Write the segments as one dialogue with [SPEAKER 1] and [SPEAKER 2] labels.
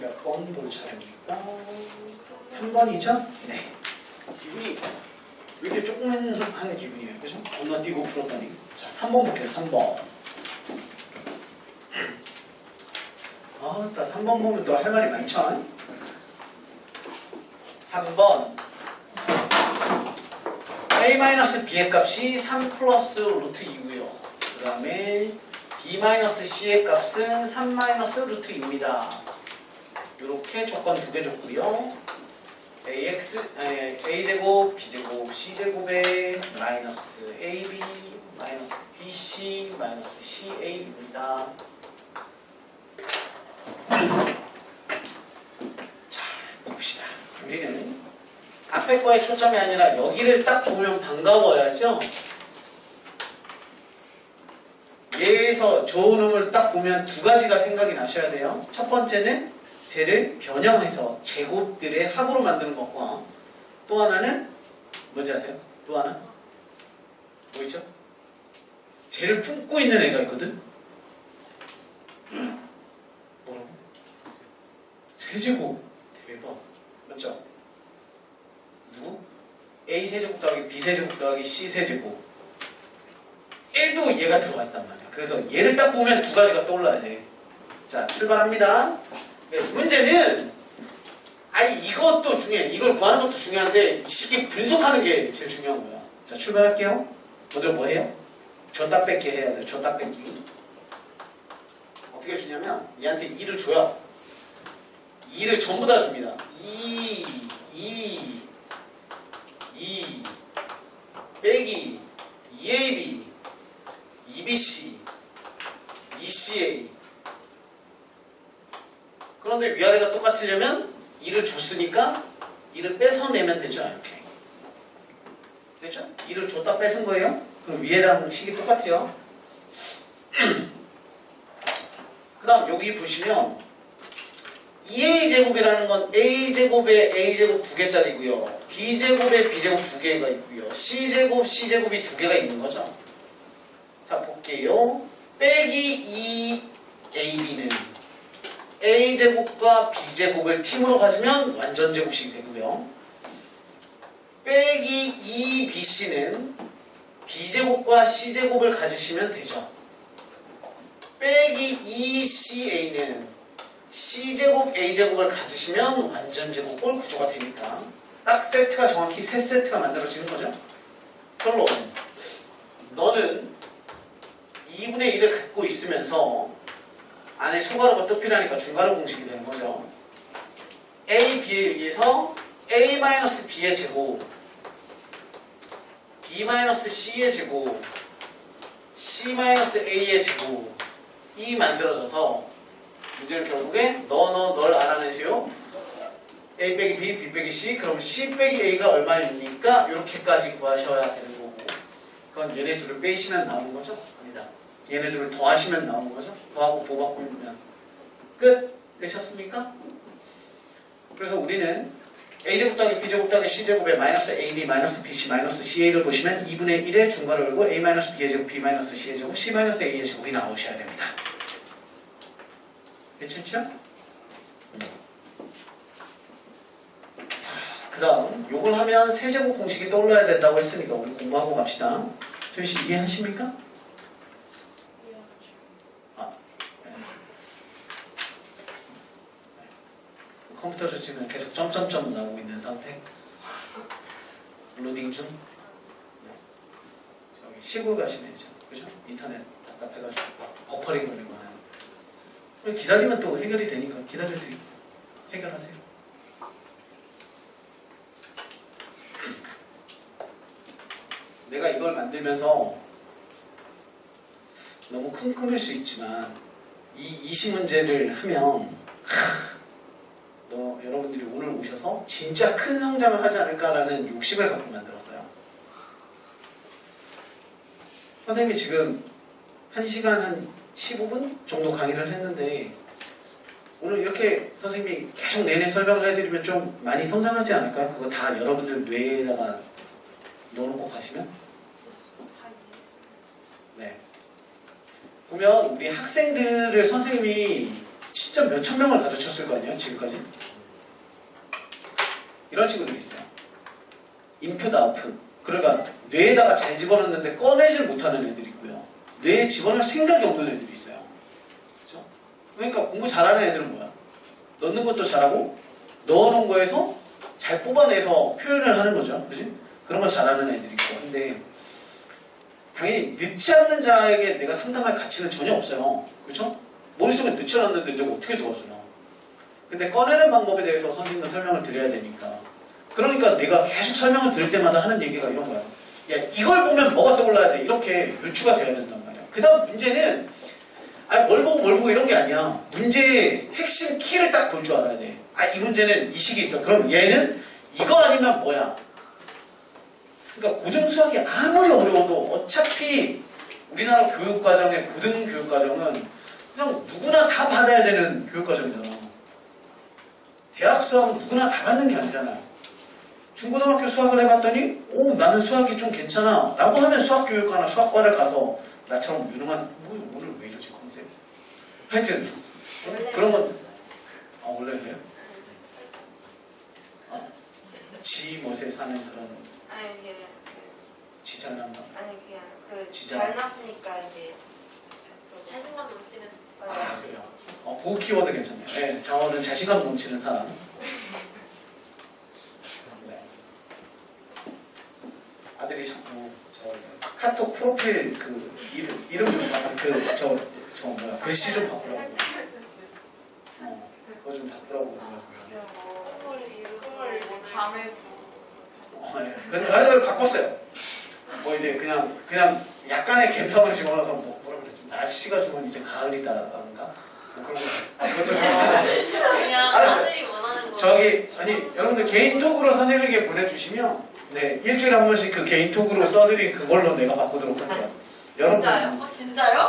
[SPEAKER 1] 몇 번 볼 차례입니까? 3번이죠? 네. 기분이 왜 이렇게 조금 하는 기분이에요? 그죠? 건너뛰고 풀었더니. 자, 3번 볼게요. 3번. 딱 3번 보면 또 할 말이 많죠? 3번. a-b의 값이 3 플러스 루트 2고요. 그 다음에 b-c의 값은 3 마이너스 루트 2입니다. 이렇게 조건 두 개 줬고요. a제곱, b제곱, c제곱에 마이너스 ab, 마이너스 bc, 마이너스 ca입니다. 자, 봅시다. 우리는 앞에 거에 초점이 아니라 여기를 딱 보면 반가워야죠. 얘에서 좋은 놈을 딱 보면 두 가지가 생각이 나셔야 돼요. 첫 번째는 쟤를 변형해서 제곱들의 합으로 만드는 것과 또 하나는 뭔지 아세요? 또 하나? 뭐 있죠? 쟤를 품고 있는 애가 있거든? 뭐라고? 세제곱. 대박. 맞죠? 누구? a세제곱 더하기 b세제곱 더하기 c세제곱. 얘도 얘가 들어가 있단 말이야. 그래서 얘를 딱 보면 두 가지가 떠올라야 돼. 자, 출발합니다. 문제는 이것도 중요해. 이걸 구하는 것도 중요한데 쉽게 분석하는 게 제일 중요한 거야. 자, 출발할게요. 먼저 뭐 해요? 줬다 뺏기 해야 돼. 줬다 뺏기. 어떻게 주냐면 얘한테 2를 줘요. 2를 전부 다 줍니다. 2 빼기 2ab 2bc 2ca. 그런데 위아래가 똑같으려면 2를 줬으니까 2를 뺏어내면 되죠. 이렇게. 됐죠? 2를 줬다 뺏은 거예요. 그럼 위에랑 식이 똑같아요. 그 다음 여기 보시면 2a제곱이라는 건 a제곱에 a제곱 2개짜리고요. b제곱에 b제곱 2개가 있고요. c제곱이 2개가 있는 거죠. 자, 볼게요. 빼기 2ab는 a제곱과 b제곱을 팀으로 가지면 완전 제곱식이 되고요. 빼기 2bc는 b제곱과 c제곱을 가지시면 되죠. 빼기 2ca는 c제곱 a제곱을 가지시면 완전 제곱꼴 구조가 되니까 딱 세트가 정확히 세 세트가 만들어지는 거죠. 결론. 너는 2분의 1을 갖고 있으면서 안에 소가루가 또 필요하니까 중괄호 공식이 되는 거죠. a, b에 의해서 a-b의 제곱, b-c의 제곱, c-a의 제곱이 만들어져서 문제는 결국에 널 알아내세요. a 빼기 b, b 빼기 c. 그럼 c 빼기 a가 얼마입니까? 이렇게까지 구하셔야 되는 거고, 그건 얘네 둘을 빼시면 나오는 거죠? 아니다. 얘네 둘을 더하시면 나오는 거죠? 더하고 보바꾸면 끝! 되셨습니까? 그래서 우리는 a제곱 더하기 b제곱 더하기 c제곱에 마이너스 ab, 마이너스 bc, 마이너스 ca를 보시면 2분의 1의 중괄호 열고 a 마이너스 b의 제곱, b 마이너스 c의 제곱, c 마이너스 a의 제곱이 나오셔야 됩니다. 괜찮죠? 자, 그 다음 요걸 하면 세제곱 공식이 떠올라야 된다고 했으니까 우리 공부하고 갑시다. 소희씨 이해하십니까? 컴퓨터에서 지금 계속 점점점 나오고 있는 상태. 로딩 중. 저기 시골 가시면서, 그죠? 인터넷 답답해가지고 버퍼링 걸리고 하는. 기다리면 또 해결이 되니까 기다릴 때 해결하세요. 내가 이걸 만들면서 너무 킁킁할 수 있지만 이 이시 문제를 하면 여러분들이 오늘 오셔서 진짜 큰 성장을 하지 않을까라는 욕심을 갖고 만들었어요. 선생님이 지금 1시간 한 15분 정도 강의를 했는데 오늘 이렇게 선생님이 계속 내내 설명을 해드리면 좀 많이 성장하지 않을까요? 그거 다 여러분들 뇌에다가 넣어놓고 가시면? 네. 보면 우리 학생들을 선생님이 진짜 몇천 명을 가르쳤을 거 아니에요, 지금까지? 이런 친구들이 있어요. 인풋, 아웃풋. 그러니까 뇌에다가 잘 집어넣는데 꺼내질 못하는 애들이 있고요. 뇌에 집어넣을 생각이 없는 애들이 있어요. 그렇죠? 그러니까 공부 잘하는 애들은 뭐야? 넣는 것도 잘하고 넣어놓은 거에서 잘 뽑아내서 표현을 하는 거죠. 그지? 그런 걸 잘하는 애들이 있고. 근데 당연히 늦지 않는 자에게 내가 상담할 가치는 전혀 없어요. 그렇죠? 머릿속에 늦지 않았는데 내가 어떻게 도와주나. 근데 꺼내는 방법에 대해서 선생님도 설명을 드려야 되니까. 그러니까 내가 계속 설명을 들을 때마다 하는 얘기가 이런 거야. 야, 이걸 보면 뭐가 떠올라야 돼. 이렇게 유추가 돼야 된단 말이야. 그 다음 문제는 아니 뭘 보고 이런 게 아니야. 문제의 핵심 키를 딱 볼 줄 알아야 돼. 아, 이 문제는 이 식이 있어. 그럼 얘는 이거 아니면 뭐야. 그러니까 고등수학이 아무리 어려워도 어차피 우리나라 교육과정의 고등교육과정은 그냥 누구나 다 받아야 되는 교육과정이잖아. 대학 수학은 누구나 다 받는 게 아니잖아요. 중고등학교 수학을 해봤더니 오 나는 수학이 좀 괜찮아 라고 하면 수학교육과나 수학과를 가서 나처럼 유능한 오늘 왜 이러지 컨셉 하여튼 그런 건 원래 그래요? 지 멋에 사는 그런
[SPEAKER 2] 아니 그냥
[SPEAKER 1] 지자난가?
[SPEAKER 2] 아니 그냥 그
[SPEAKER 1] 지자.
[SPEAKER 2] 닮았으니까 이제
[SPEAKER 3] 자신감 넘치는
[SPEAKER 1] 아 그래요. 그 키워드 괜찮네요. 네, 장어는 자신감 넘치는 사람. 네. 아들이 자꾸 저 카톡 프로필 그 이름 좀 저 뭐야 글씨 좀 바꾸라고. 그거 좀 바꾸라고 그래가지고.
[SPEAKER 3] 꿈을 밤에도
[SPEAKER 1] 네. 근데 바꿨어요. 뭐 이제 그냥 약간의 감성을 집어넣어서 뭐라 그랬지? 날씨가 좋으면 이제 가을이다라는가? 뭐 그런 거. 그것도 좀 있었는데.
[SPEAKER 3] 그냥
[SPEAKER 1] 알았어요.
[SPEAKER 3] 아들이 원하는 거.
[SPEAKER 1] 아니 여러분들 개인톡으로 선생님에게 보내주시면 네 일주일에 한 번씩 그 개인톡으로 써드린 그걸로 내가 바꾸도록 할게요.
[SPEAKER 3] 진짜요? 진짜요?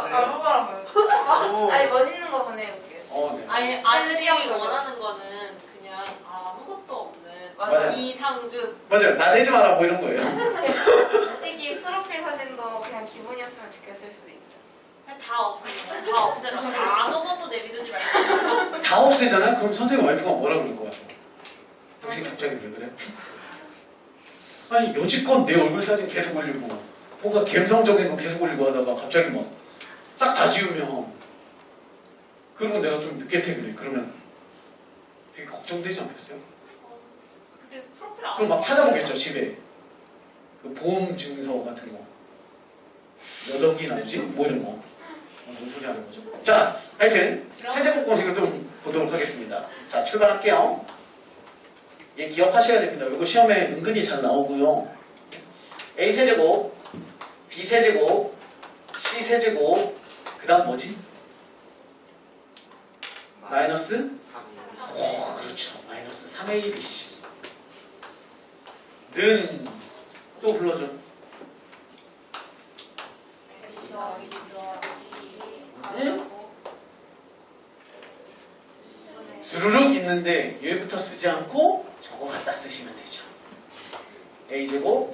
[SPEAKER 2] 아니 멋있는 거 보내볼게요.
[SPEAKER 1] 네.
[SPEAKER 3] 아니 아들이 원하는 거는 그냥 아무것도 없는
[SPEAKER 1] 맞아요.
[SPEAKER 3] 이상준.
[SPEAKER 1] 맞아요. 나대지 마라 뭐 이런 거예요.
[SPEAKER 2] 솔직히 프로필 사진도 그냥 기본이었으면 좋겠을 수도 있어요.
[SPEAKER 3] 다 없애라. 아무것도 내비두지 말고.
[SPEAKER 1] 다 없애잖아? 그럼 선생님 와이프가 뭐라 그럴 거야? 당신 갑자기 왜 그래? 아니 여지껏 내 얼굴 사진 계속 올리고 뭔가 감성적인 거 계속 올리고 하다가 갑자기 막 싹 다 지우면 그러면 내가 좀 늦게 퇴근해. 그러면 되게 걱정되지 않겠어요?
[SPEAKER 3] 근데 프로필 안.
[SPEAKER 1] 그럼 막 찾아보겠죠 집에 그 보험 증서 같은 거 몇 억이 남지? 뭐 이런 거 뭔 소리 하는 거죠? 자 하여튼 세제곱 공식을 또 보도록 하겠습니다. 자 출발할게요. 얘 기억하셔야 됩니다. 이거 시험에 은근히 잘 나오고요. A세제곱 B세제곱 C세제곱 그 다음 뭐지? 마이너스? 그렇죠. 마이너스 3ABC 는 또 불러줘. 응? 스르륵 있는데 여기부터 쓰지 않고 저거 갖다 쓰시면 되죠. A제곱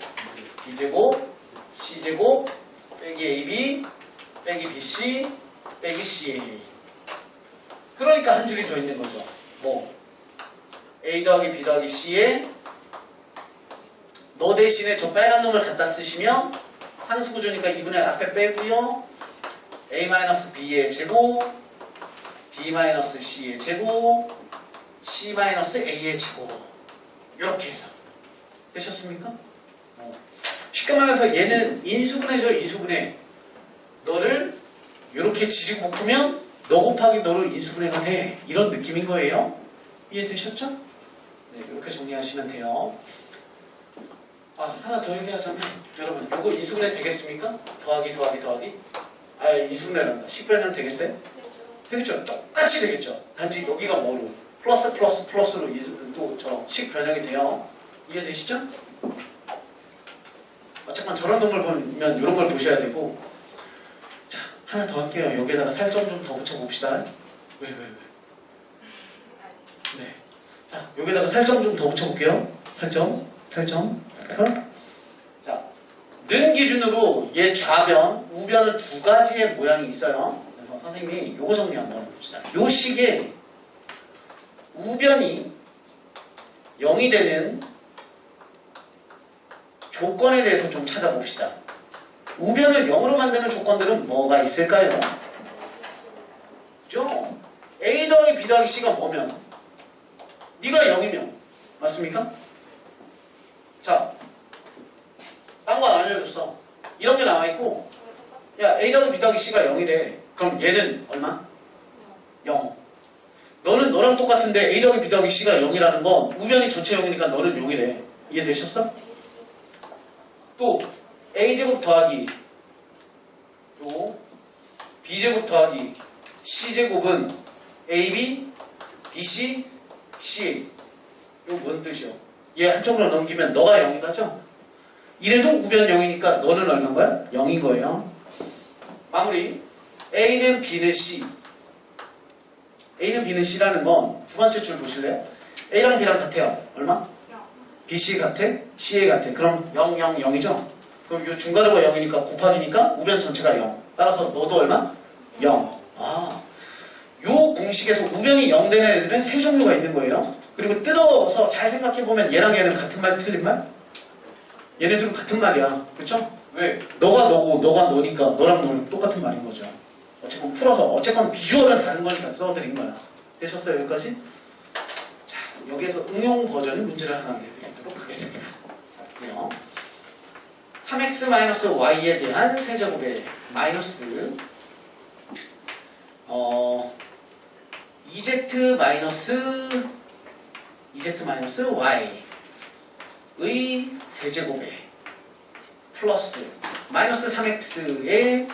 [SPEAKER 1] B제곱 C제곱 빼기 AB 빼기 BC 빼기 CA. 그러니까 한 줄이 더 있는 거죠. 뭐 A 더하기 B 더하기 C에 너 대신에 저 빨간 놈을 갖다 쓰시면 상수구조니까 2분의 앞에 빼고요. A-B의 제곱 B-C의 제곱 C-A의 제곱 이렇게 해서 되셨습니까? 쉽게 말해서 얘는 인수분해죠. 인수분해. 너를 이렇게 지지고 묶으면 너 곱하기 너로 인수분해가 돼. 이런 느낌인 거예요. 이해되셨죠? 네, 이렇게 정리하시면 돼요. 하나 더 얘기하자면 여러분 이거 인수분해 되겠습니까? 더하기 인수분해란다. 식변형 되겠어요? 되겠죠? 똑같이 되겠죠? 단지 여기가 뭐로 플러스로 또 저 식변형이 돼요. 이해되시죠? 어쨌건 저런 놈을 보면 이런 걸 보셔야 되고. 자 하나 더 할게요. 여기에다가 살점 좀 더 붙여봅시다. 왜? 네. 자 여기에다가 살점 좀 더 붙여볼게요. 살점. 자, 는 기준으로 얘 좌변, 우변은 두 가지의 모양이 있어요. 그래서 선생님이 요거 정리 한번 해봅시다. 요 식에 우변이 0이 되는 조건에 대해서 좀 찾아봅시다. 우변을 0으로 만드는 조건들은 뭐가 있을까요? 그죠? A 더하기 B 더하기 C가 뭐면? 네가 0이면 맞습니까? 자, 딴 거 안 알려줬어. 이런 게 나와있고 야 A 더하기 B 더하기 C가 0이래. 그럼 얘는 얼마? 0. 너는 너랑 똑같은데 A 더하기 B 더하기 C가 0이라는 건 우변이 전체 0이니까 너는 0이래. 이해되셨어? 또 A제곱 더하기 또 B제곱 더하기 C제곱은 AB, BC, CA. 이거 뭔 뜻이야? 얘 한쪽으로 넘기면 너가 0인 거죠? 이래도 우변 0이니까 너는 얼마인 거야? 0인 거예요. 마무리. A는 B는 C. A는 B는 C라는 건 두 번째 줄 보실래요? A랑 B랑 같아요. 얼마? BC 같아? CA 같아. 그럼 0, 0, 0이죠? 그럼 이 중괄호가 0이니까 곱하기니까 우변 전체가 0. 따라서 너도 얼마? 0. 아, 요 공식에서 우변이 0 되는 애들은 세 종류가 있는 거예요. 그리고 뜯어서 잘 생각해보면 얘랑 얘는 같은 말 틀린 말? 얘네들은 같은 말이야. 그쵸? 왜? 너가 너고 너가 너니까 너랑 너는 똑같은 말인 거죠. 어쨌건 풀어서 어쨌건 비주얼은 다른 거니까 써드린 거야. 되셨어요? 여기까지? 자, 여기에서 응용 버전의 문제를 하나 내드리도록 하겠습니다. 자, 보세요. 3x-y에 대한 세제곱의 마이너스 2z-y의 세제곱에 플러스 마이너스 3x의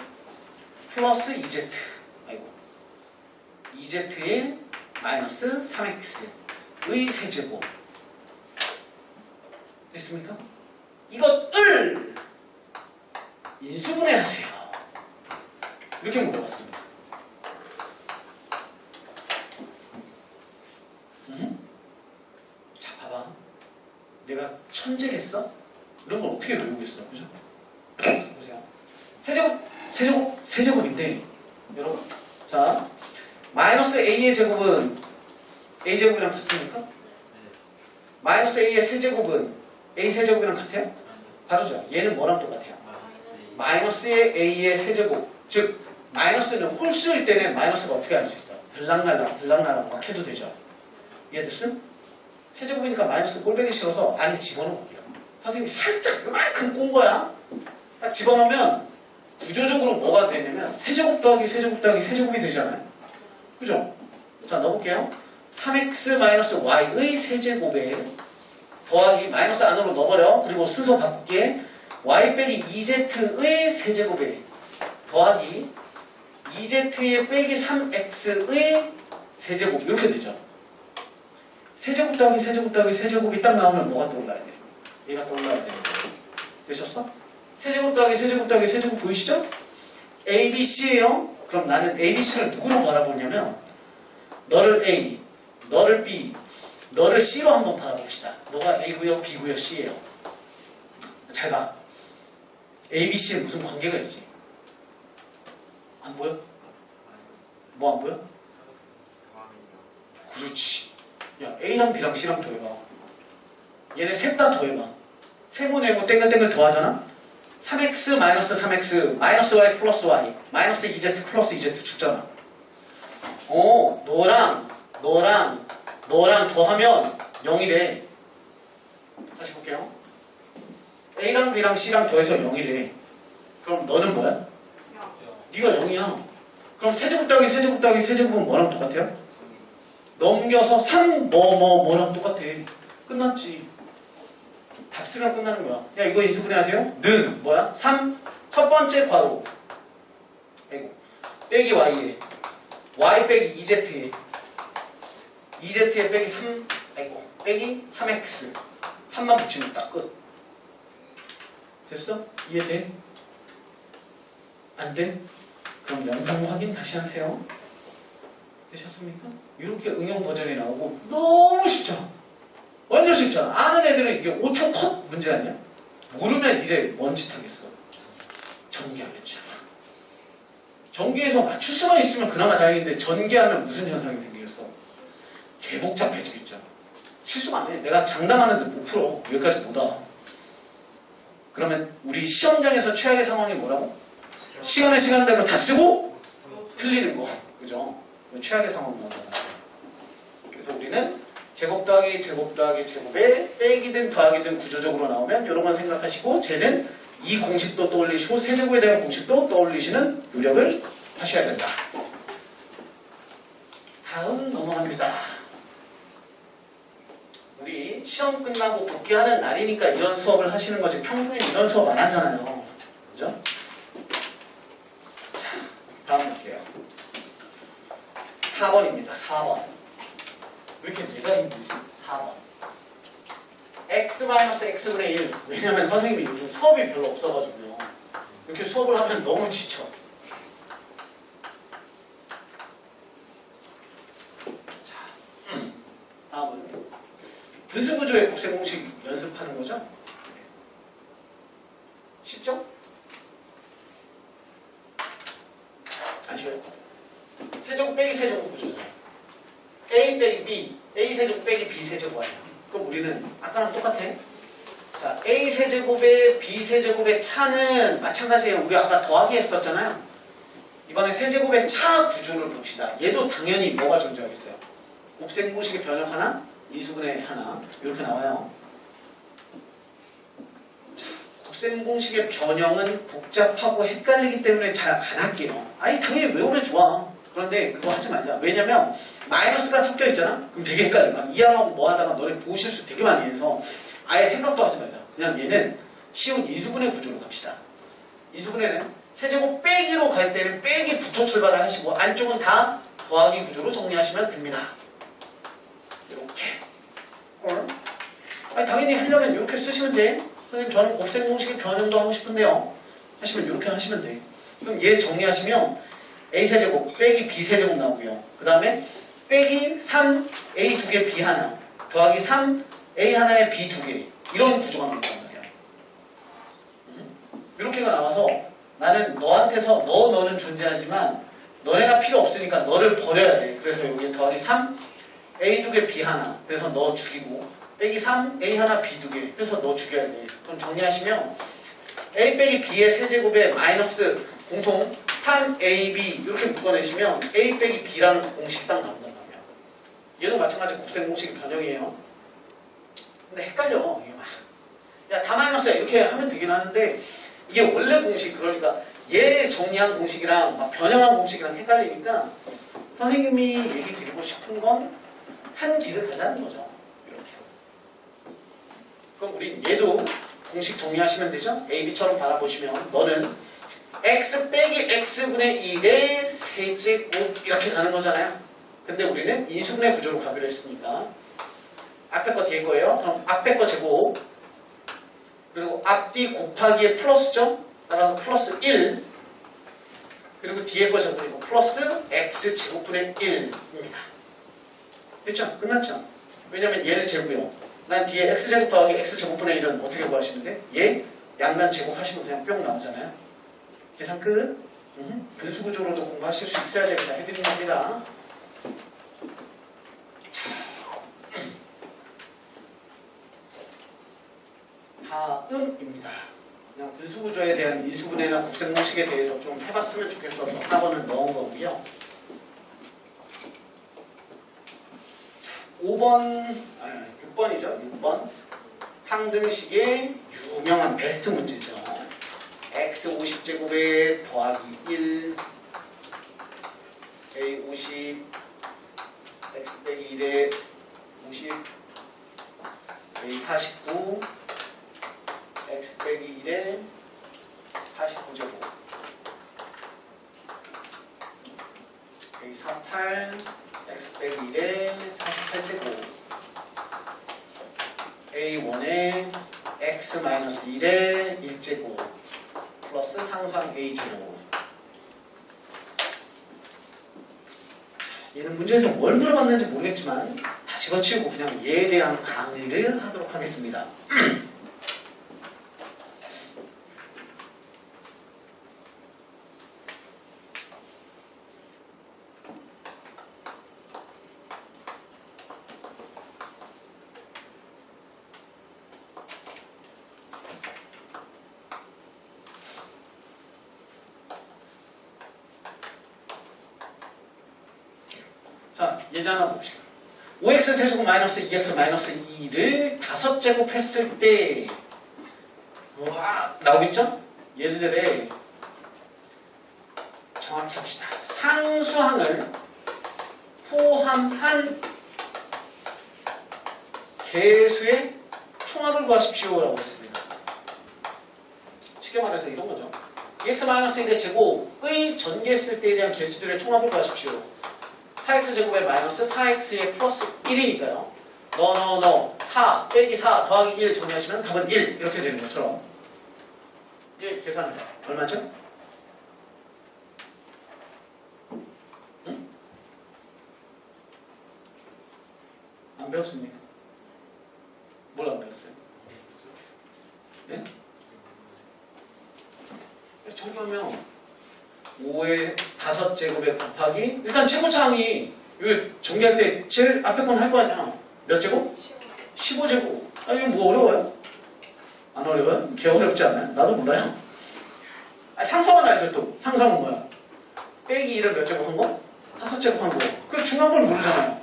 [SPEAKER 1] 플러스 2z 아이고 2z의 마이너스 3x의 세제곱 됐습니까? 이것을 인수분해하세요. 이렇게 물어봤습니다. 자, 봐봐. 내가 천재겠어? 이런 걸 어떻게 외우겠어? 그죠? 보세요. 세제곱인데, 여러분. 자, 마이너스 A의 제곱은 A제곱이랑 같습니까? 마이너스 A의 세제곱은 A 세제곱이랑 같아요? 다르죠? 얘는 뭐랑 똑같아요? 마이너스의 A의 세제곱. 즉, 마이너스는 홀수일 때는 마이너스가 어떻게 할 수 있어? 들락날락 막 해도 되죠? 이해됐음? 세제곱이니까 마이너스 꼴보기 싫어서 안에 집어넣을게요. 선생님이 살짝 이만큼 꼰 거야. 딱 집어넣으면 구조적으로 뭐가 되냐면 세제곱 더하기 세제곱 더하기 세제곱이 되잖아요. 그죠? 자, 넣어볼게요. 3x-y의 세제곱에 더하기 마이너스 안으로 넣어버려. 그리고 순서 바꿀게. y 빼기 2z의 세제곱에 더하기 2z의 빼기 3x의 세제곱 이렇게 되죠. 세제곱 더하기 세제곱 더하기 세제곱이 딱 나오면 뭐가 떠올라야 돼? 얘가 떠올라야 되는 거예요. 되셨어? 세제곱 더하기 세제곱 더하기 세제곱 보이시죠? A, B, C예요. 그럼 나는 A, B, C를 누구로 바라보냐면 너를 A, 너를 B, 너를 C로 한번 바라봅시다. 너가 A구요, B구요, C예요. 잘 봐. A, B, C에 무슨 관계가 있지? 안 보여? 뭐 안 보여? 그렇지. 야, A랑 B랑 C랑 더해봐. 얘네 셋 다 더해봐. 세모내고 땡글땡글 더하잖아? 3x 마이너스 3x 마이너스 y 플러스 y 마이너스 2z 플러스 2z 죽잖아. 너랑 더하면 0이래. 다시 볼게요. A랑 B랑 C랑 더해서 0이래. 그럼 너는 뭐야? 네가 0이야. 그럼 세제곱 더하기 세제곱 더하기 세제곱은 뭐랑 똑같아요? 넘겨서 3 뭐랑 똑같아. 끝났지. 답 쓰면 끝나는 거야. 야, 이거 인수분해 하세요? 는 뭐야? 3 첫 번째 괄호 빼기 y에 y 빼기 2z에 2z에 빼기 3 빼기 3x 3만 붙이면 딱 끝. 됐어? 이해돼? 안 돼? 그럼 영상 확인 다시 하세요. 되셨습니까? 이렇게 응용 버전이 나오고 너무 쉽죠? 완전 쉽잖아. 아는 애들은 이게 5초 컷 문제 아니야? 모르면 이제 뭔 짓 하겠어? 전기하겠죠. 전기에서 맞출 수만 있으면 그나마 다행인데 전개하면 무슨 현상이 생기겠어? 개복잡해지겠잖아. 실수 안 해. 내가 장담하는데 못 풀어. 여기까지 못 와. 그러면 우리 시험장에서 최악의 상황이 뭐라고? 시간에 시간대로 다 쓰고 틀리는 거. 그죠? 최악의 상황이 나온다는 거예요. 그래서 우리는 제곱 더하기 제곱 더하기 제곱에 빼기든 더하기든 구조적으로 나오면 이런 건 생각하시고 쟤는 이 공식도 떠올리시고 세제곱에 대한 공식도 떠올리시는 노력을 하셔야 된다. 다음 넘어갑니다. 우리 시험 끝나고 복귀하는 날이니까 이런 수업을 하시는 거지 평소에 이런 수업 안 하잖아요. 그죠? 자, 다음 볼게요. 4번입니다. 4번. 왜 이렇게 내가 힘들지? 4번. x-x분의 1. 왜냐면 선생님이 요즘 수업이 별로 없어가지고요. 이렇게 수업을 하면 너무 지쳐. 자, 다음은 분수구조의 곱셈 공식 연습하는 거죠? 쉽죠? 안 쉬워요? 세제곱 빼기 세제곱 구조잖아요. a 빼기 b, a 세제곱 빼기 b 세제곱 아니야. 그럼 우리는 아까랑 똑같아. 자, a 세제곱에 b 세제곱의 차는 마찬가지예요. 우리 아까 더하기 했었잖아요. 이번에 세제곱의 차 구조를 봅시다. 얘도 당연히 뭐가 존재하겠어요? 곱셈 공식의 변형 하나, 인수분해 하나 이렇게 나와요. 자, 곱셈 공식의 변형은 복잡하고 헷갈리기 때문에 잘 안 할게요. 아니 당연히 외우면 좋아. 그런데 그거 하지 말자. 왜냐면 마이너스가 섞여 있잖아. 그럼 되게 헷갈려. 막 이항하고 뭐 하다가 너네 부호 실수 되게 많이 해서 아예 생각도 하지 말자. 그냥 얘는 쉬운 인수분해 구조로 갑시다. 인수분해는 세제곱 빼기로 갈 때는 빼기부터 출발을 하시고 안쪽은 다 더하기 구조로 정리하시면 됩니다. 이렇게. 아니 당연히 하려면 이렇게 쓰시면 돼. 선생님 저는 곱셈 공식의 변형도 하고 싶은데요. 하시면 이렇게 하시면 돼. 그럼 얘 정리하시면 a세제곱 빼기 b세제곱 나오고요. 그 다음에 빼기 3 a 2개 b 하나 더하기 3 a 하나에 b 2개 이런 구조가 나온단 말이야. 이렇게가 나와서 나는 너한테서 너는 존재하지만 너네가 필요 없으니까 너를 버려야 돼. 그래서 여기 더하기 3 a 2개 b 하나 그래서 너 죽이고 빼기 3 a 하나 b 2개 그래서 너 죽여야 돼. 그럼 정리하시면 a 빼기 b의 세제곱에 마이너스 공통 3ab 이렇게 묶어내시면 a 빼기 b라는 공식이 딱 나온단 말이야. 얘도 마찬가지 곱셈 공식의 변형이에요. 근데 헷갈려. 이게 막. 야, 다 마이너스야. 이렇게 하면 되긴 하는데 이게 원래 공식 그러니까 얘 정리한 공식이랑 막 변형한 공식이랑 헷갈리니까 선생님이 얘기 드리고 싶은 건 한 길을 가자는 거죠. 이렇게. 그럼 우린 얘도 공식 정리하시면 되죠? AB처럼 바라보시면 너는 x 빼기 x분의 1의 세제곱 이렇게 가는 거잖아요. 근데 우리는 인수분해 구조로 가기로 했으니까 앞에 거 뒤에 거예요. 그럼 앞에 거 제곱 그리고 앞뒤 곱하기에 플러스죠. 따라서 플러스 1 그리고 뒤에 거 제곱이고 플러스 x 제곱분의 1입니다. 됐죠? 끝났죠? 왜냐면 얘는 제곱이요. 난 뒤에 x제곱 더하기 x제곱분의 1은 어떻게 구하시면 돼? 얘 양면 제곱하시면 그냥 뿅 나오잖아요. 계산 끝. 분수구조로도 공부하실 수 있어야 됩니다. 해드린 겁니다. 자, 다음입니다. 그냥 분수구조에 대한 인수분해나 곱셈 공식에 대해서 좀 해봤으면 좋겠어서 4번을 넣은 거고요. 자, 6번이죠. 6번. 항등식의 유명한 베스트 문제죠. x 50제곱에 더하기 1 a 50 x 빼기 1에 50 a 49 x 빼기 1에 49제곱 a 48 x 빼기 1에 48제곱 a1에 x-1에 1제곱 플러스 상수항 a0. 얘는 문제에서 뭘 물어봤는지 모르겠지만 다 집어치우고 그냥 얘에 대한 강의를 하도록 하겠습니다. 예제 하나 봅시다. 5x 세제곱 마이너스 2x 마이너스 2를 5제곱 했을 때 와, 나오겠죠? 얘들의 정확히 합시다. 상수항을 포함한 개수의 총합을 구하십시오라고 했습니다. 쉽게 말해서 이런 거죠. 2x-1의 제곱의 전개했을 때에 대한 개수들의 총합을 구하십시오. 4x제곱에 마이너스 4x에 플러스 1이니까요. 너 4 빼기 4 더하기 1 정리하시면 답은 1 이렇게 되는 것처럼 예, 계산해요. 얼마죠? 응? 안 배웠습니까? 뭘 안 배웠어요? 네? 정리하면 5의 5제곱에 곱하기 일단 최고차항이 이거 정리할 때 제일 앞에 건 할 거 아니야. 몇 제곱? 15제곱. 아 이거 뭐 어려워요? 안 어려워요? 개 어렵지 않아요? 나도 몰라요. 아, 상수항은 알죠 또. 상수항은 뭐야? 빼기 1을 몇 제곱 한 거? 5제곱 한 거. 그 중요한 걸 모르잖아요.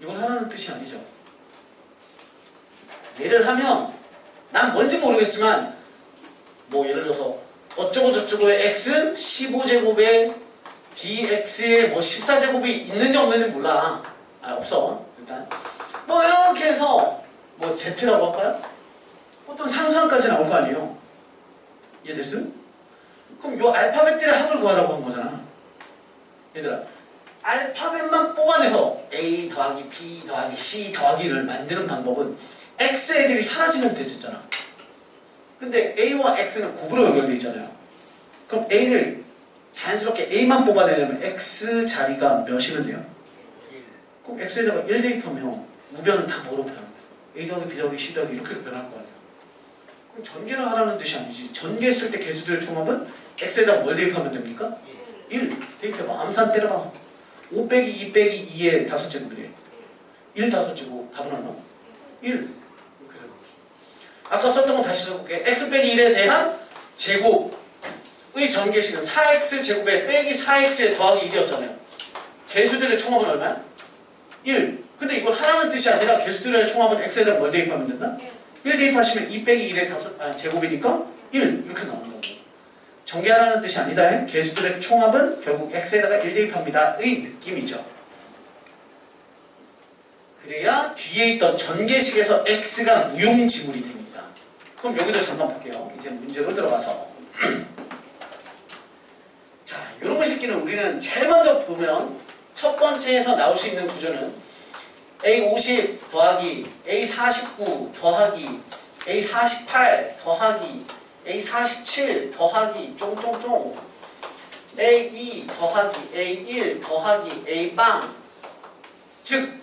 [SPEAKER 1] 이건 하나는 뜻이 아니죠. 예를 하면 난 뭔지 모르겠지만 뭐 예를 들어서 어쩌고 저쩌고의 x는 15제곱에 bx에 뭐 14제곱이 있는지 없는지 몰라. 아 없어 일단. 뭐 이렇게 해서 뭐 z라고 할까요? 보통 상수항까지 나올 거 아니에요. 이해됐어요? 그럼 요 알파벳들의 합을 구하라고 한 거잖아. 얘들아 알파벳만 뽑아내서 a 더하기 b 더하기 c 더하기를 만드는 방법은 x 애들이 사라지면 되잖아. 근데 a와 x는 곱으로 연결되어 있잖아요. 그럼 a를 자연스럽게 a만 뽑아내려면 x 자리가 몇이면 돼요? 1. 그럼 x에다가 1 대입하면 우변은 다 뭐로 변하겠어? a 더하기 b 더하기 c 더하기 이렇게 변할 거 아니야. 그럼 전개를 하라는 뜻이 아니지. 전개했을 때 개수들의 총합은 x에다가 뭘 대입하면 됩니까? 1 대입해봐. 암산 때려봐. 5 빼기 2 빼기 2의 5제곱이래. 1 5제곱 답은 얼마? 1. 아까 썼던 거 다시 써볼게. x 빼기 1에 대한 제곱의 전개식은 4x 제곱에 빼기 4x에 더하기 1이었잖아요. 개수들의 총합은 얼마야? 1. 근데 이걸 하라는 뜻이 아니라 개수들의 총합은 x에다 뭘 대입하면 된다? 1 대입하시면 2 빼기 1의 제곱이니까 1 이렇게 나온다고. 전개하라는 뜻이 아니다. 개수들의 총합은 결국 x에다가 1 대입합니다. 의 느낌이죠. 그래야 뒤에 있던 전개식에서 x가 무용지물이 됩니다. 그럼 여기도 잠깐 볼게요. 이제 문제로 들어가서 자, 이런 거 새끼는 우리는 제일 먼저 보면 첫 번째에서 나올 수 있는 구조는 A50 더하기 A49 더하기 A48 더하기 A47 더하기 쫑쫑쫑 A2 더하기 A1 더하기 A빵 즉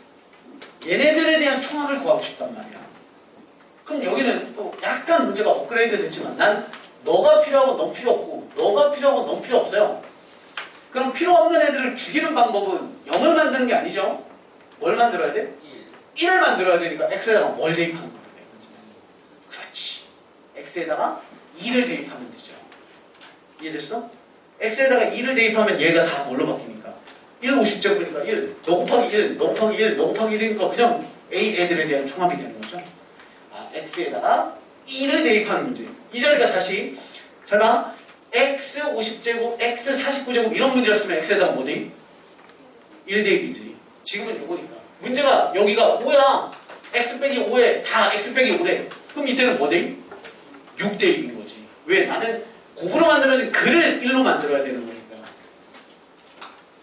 [SPEAKER 1] 얘네들에 대한 총합을 구하고 싶단 말이야. 그럼 여기는 또 약간 문제가 업그레이드 됐지만 난 너가 필요하고 너 필요 없고 너가 필요하고 너 필요 없어요. 그럼 필요 없는 애들을 죽이는 방법은 0을 만드는 게 아니죠. 뭘 만들어야 돼? 1을 만들어야 되니까 x에다가 뭘 대입하는 거야? 그렇지. x에다가 2를 대입하면 되죠. 이해됐어? x에다가 2를 대입하면 얘가 다 뭘로 바뀌니까 1 50제곱이니까 1 너 곱하기 1 너 곱하기 1 너 곱하기 1이니까 그냥 a 애들에 대한 총합이 되는 거죠. x에다가 2를 대입하는 문제. 이 자리가 다시 잘 봐. x 50제곱, x 49제곱 이런 문제였으면 x에다가 뭐 대입? 1 대입이지. 지금은 요거니까. 문제가 여기가 5야. x 빼기 5에 다 x 빼기 5래. 그럼 이때는 뭐 대입? 6 대입인 거지. 왜? 나는 곱으로 만들어진 글을 1로 만들어야 되는 거니까.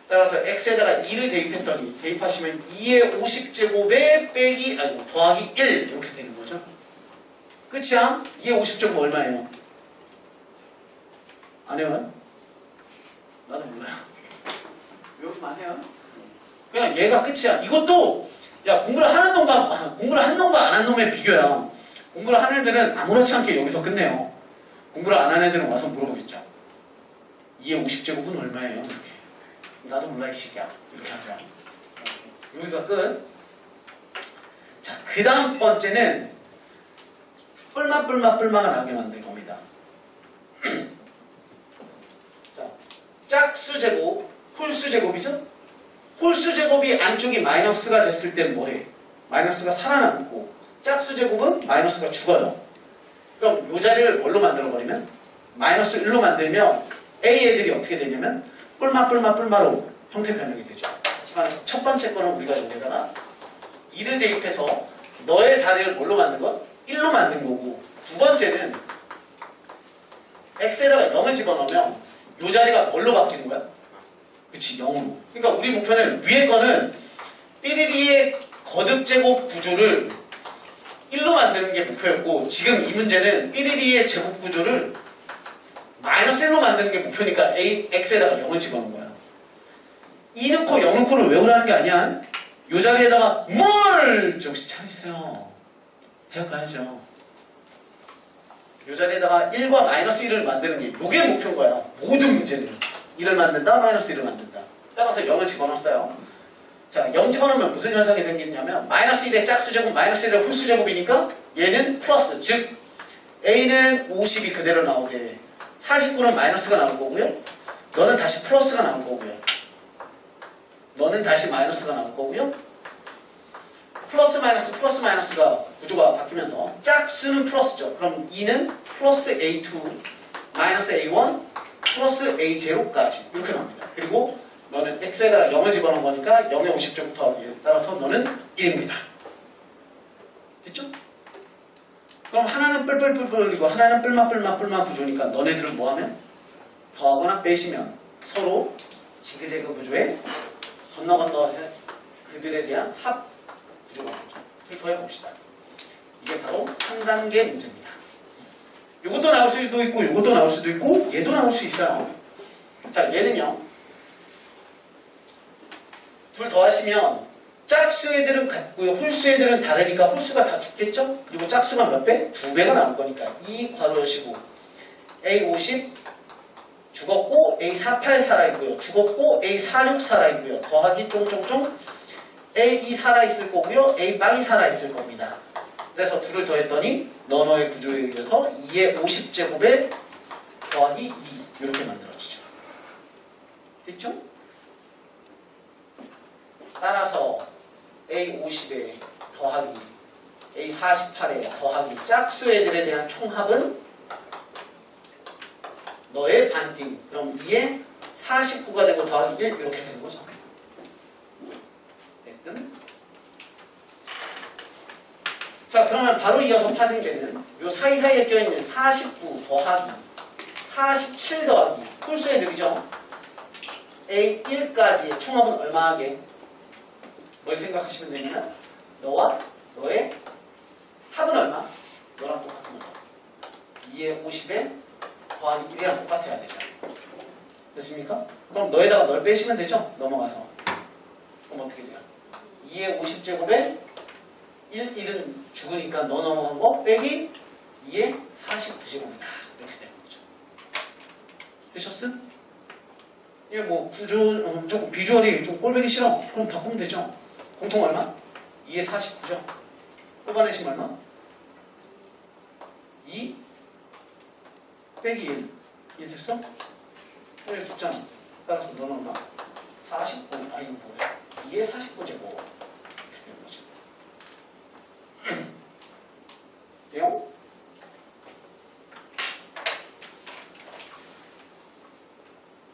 [SPEAKER 1] 따라서 x에다가 2를 대입했더니 대입하시면 2의 50제곱에 빼기 아니고 더하기 1 이렇게 되는 거죠. 끝이야? 2의 50제곱 얼마예요? 안 해요? 나도 몰라요. 외우기만 해요? 그냥 얘가 끝이야. 이것도 야 공부를 하는 놈과 공부를 한 놈과 안 한 놈의 비교야. 공부를 하는 애들은 아무렇지 않게 여기서 끝내요. 공부를 안 하는 애들은 와서 물어보겠죠. 2의 50제곱은 얼마예요? 이렇게. 나도 몰라 이 새끼야. 이렇게 하죠. 여기가 끝. 자, 그 다음 번째는 뿔마가 나게 만들 겁니다. 자, 짝수제곱, 홀수제곱이죠? 홀수 제곱이 안쪽이 마이너스가 됐을 땐 뭐해? 마이너스가 살아남고 짝수 제곱은 마이너스가 죽어요. 그럼 이 자리를 뭘로 만들어버리면? 마이너스 1로 만들면 A 애들이 어떻게 되냐면 뿔마로 형태 변형이 되죠. 하지만 첫 번째 거는 우리가 여기다가 2를 대입해서 너의 자리를 뭘로 만든 건? 1로 만든 거고, 두 번째는 x에다가 0을 집어넣으면 이 자리가 뭘로 바뀌는 거야? 그치, 0으로. 그러니까 우리 목표는 위에 거는 삐리리의 거듭제곱 구조를 1로 만드는 게 목표였고, 지금 이 문제는 삐리리의 제곱 구조를 마이너스 1로 만드는 게 목표니까 x에다가 0을 집어넣은 거야. 2 넣고 0 넣고를 외우라는 게 아니야. 이 자리에다가 뭘! 정신 차리세요. 배워가야죠. 이 자리에다가 1과 마이너스 1을 만드는 게 이게 목표인 거야. 모든 문제는 1을 만든다, 마이너스 1을 만든다. 따라서 0을 집어넣었어요. 자, 0 집어넣으면 무슨 현상이 생기냐면 마이너스 1의 짝수제곱, 마이너스 1의 홀수제곱이니까 얘는 플러스, 즉 A는 50이 그대로 나오게 49는 마이너스가 나올 거고요. 너는 다시 플러스가 나올 거고요. 너는 다시 마이너스가 나올 거고요. 플러스 마이너스가 구조가 바뀌면서 짝수는 플러스죠. 그럼 2는 플러스 A2 마이너스 A1 플러스 A0까지 이렇게 나옵니다. 그리고 너는 x에다가 0을 집어넣은 거니까 0의 50제곱부터 따라서 너는 1입니다. 됐죠? 그럼 하나는 뿔뿔뿔뿔이고 하나는 뿔마 구조니까 너네들은 뭐하면? 더하거나 빼시면 서로 지그재그 구조에 건너 그들에 대한 합 구조가 나오죠. 둘 더 해봅시다. 이게 바로 3단계 문제입니다. 이것도 나올 수도 있고 이것도 나올 수도 있고 얘도 나올 수 있어요. 자, 얘는요. 둘 더 하시면 짝수 애들은 같고요. 홀수 애들은 다르니까 홀수가 다 죽겠죠? 그리고 짝수가 몇 배? 2배가 나올 거니까 2 괄호 여시고 A50 죽었고 A48 살아있고요. 죽었고 A46 살아있고요. 더하기 쫑쫑쫑 A2 살아있을 거고요. A 빵이 살아있을 겁니다. 그래서 둘을 더했더니 너의 구조에 의해서 2의 50제곱에 더하기 2 이렇게 만들어지죠. 됐죠? 따라서 A50에 더하기 A48에 더하기 짝수 애들에 대한 총합은 너의 반띵. 그럼 2에 49가 되고 더하기 1 이렇게 되는 거죠. 됐든? 자, 그러면 바로 이어서 파생되는 요 사이사이에 껴있는 49 더하기 47 더하기 홀수 애들이죠. A1까지의 총합은 얼마 하게? 뭘 생각하시면 되냐면 너와 너의 합은 얼마? 너랑 똑같은 거. 2의 50에 더하기 1이랑 똑같아야 되죠. 됐습니까? 그럼 너에다가 널 빼시면 되죠? 넘어가서. 그럼 어떻게 돼요? 2의 50제곱에 1은 죽으니까 너 넘어간 거 빼기 2의 49제곱이다. 이렇게 되는 거죠. 되셨음? 이게 뭐 구조, 조금 비주얼이 좀 꼴보기 싫어. 그럼 바꾸면 되죠. 공통 얼마? 2의 49죠. 뽑아내시면 얼마? 2 빼기 1. 이해 됐어? 그래 죽잖아. 따라서 너는 얼마? 49. 아 이거 뭐야? 2의 49제곱. 이렇게 되는 거죠. 돼요?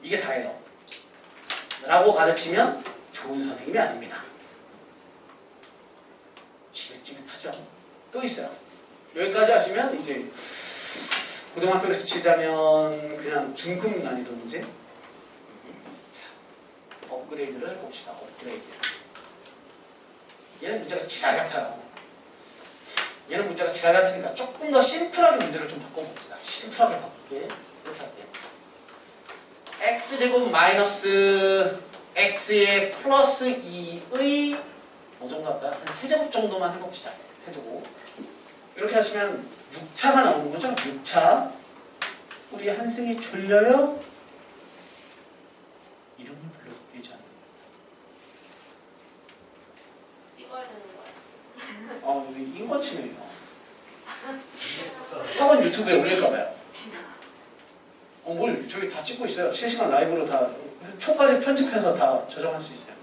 [SPEAKER 1] 이게 다예요. 라고 가르치면 좋은 선생님이 아닙니다. 지긋지긋하죠? 또 있어요. 여기까지 하시면 이제 고등학교를 치자면 그냥 중급 난이도 문제. 자, 업그레이드를 해봅시다. 업그레이드. 얘는 문제가 지랄 같아요. 얘는 문제가 지랄 같으니까 조금 더 심플하게 문제를 좀 바꿔봅시다. 심플하게 바꿀게. 이렇게 할게요. x제곱 마이너스 x의 플러스 2의 뭐 정도 할까요? 한 3제곱 정도만 해봅시다. 3제곱. 이렇게 하시면 6차가 나오는 거죠? 6차. 우리 한승이 졸려요? 이름을 불러도 되지 않나요?
[SPEAKER 2] 이걸 되는 거야.
[SPEAKER 1] 우리 이거 치면요. 학원 유튜브에 올릴까봐요. 뭘 저기 다 찍고 있어요. 실시간 라이브로 다 초까지 편집해서 다 저장할 수 있어요.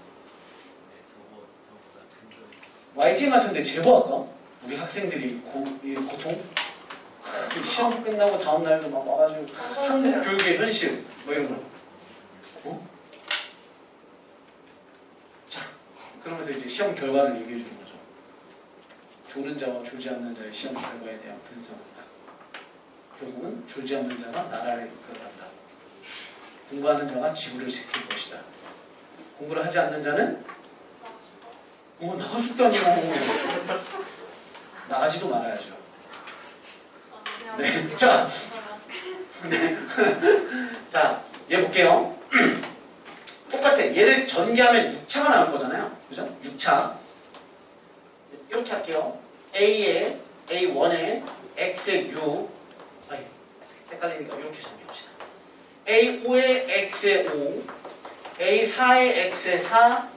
[SPEAKER 1] YTN 같은데 제보할까? 우리 학생들이 이 고통? 시험 끝나고 다음 날도 막 와가지고 한국 교육의 현실 뭐 이런 거. 어? 자, 그러면서 이제 시험 결과를 얘기해 주는 거죠. 조는 자와 졸지 않는 자의 시험 결과에 대한 분석한다. 결국은 졸지 않는 자가 나라를 이끌어간다. 공부하는 자가 지구를 지킬 것이다. 공부를 하지 않는 자는 나가 죽다니요. 나가지도 말아야죠. 네, 자, 네. 자, 얘 볼게요. 똑같아. 얘를 전개하면 6차가 나올 거잖아요. 그죠? 6차. 이렇게 할게요. A에, A1에, X에 U. 아니, 헷갈리니까 이렇게 정리합시다. A5에 X에 5, A4에 X에 4,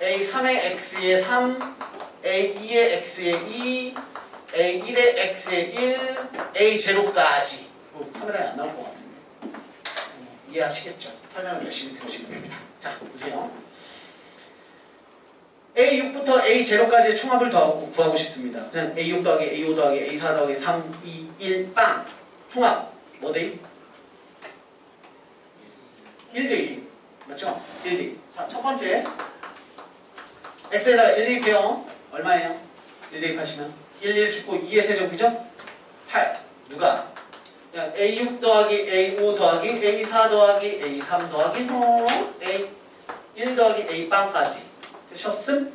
[SPEAKER 1] A3에 X에 3, A2에 X에 2, A1에 X에 1, A0까지. 카메라에 안 나올 것 같은데. 이해하시겠죠? 설명을 열심히 들으시면 됩니다. 자, 보세요. A6부터 A0까지의 총합을 구하고 싶습니다. 그냥 A6 더하기 A5 더하기 A4 더하기 3, 2, 1, 빵! 총합. 뭐 대? 1대2. 맞죠? 1대2. 자, 첫 번째. X에다가 1 대입해요. 얼마예요? 1 대입하시면 1, 1 죽고 2의 세제곱이죠? 8. 누가? 그냥 A6 더하기 A5 더하기 A4 더하기 A3 더하기 A1 더하기 A빵까지 되셨음?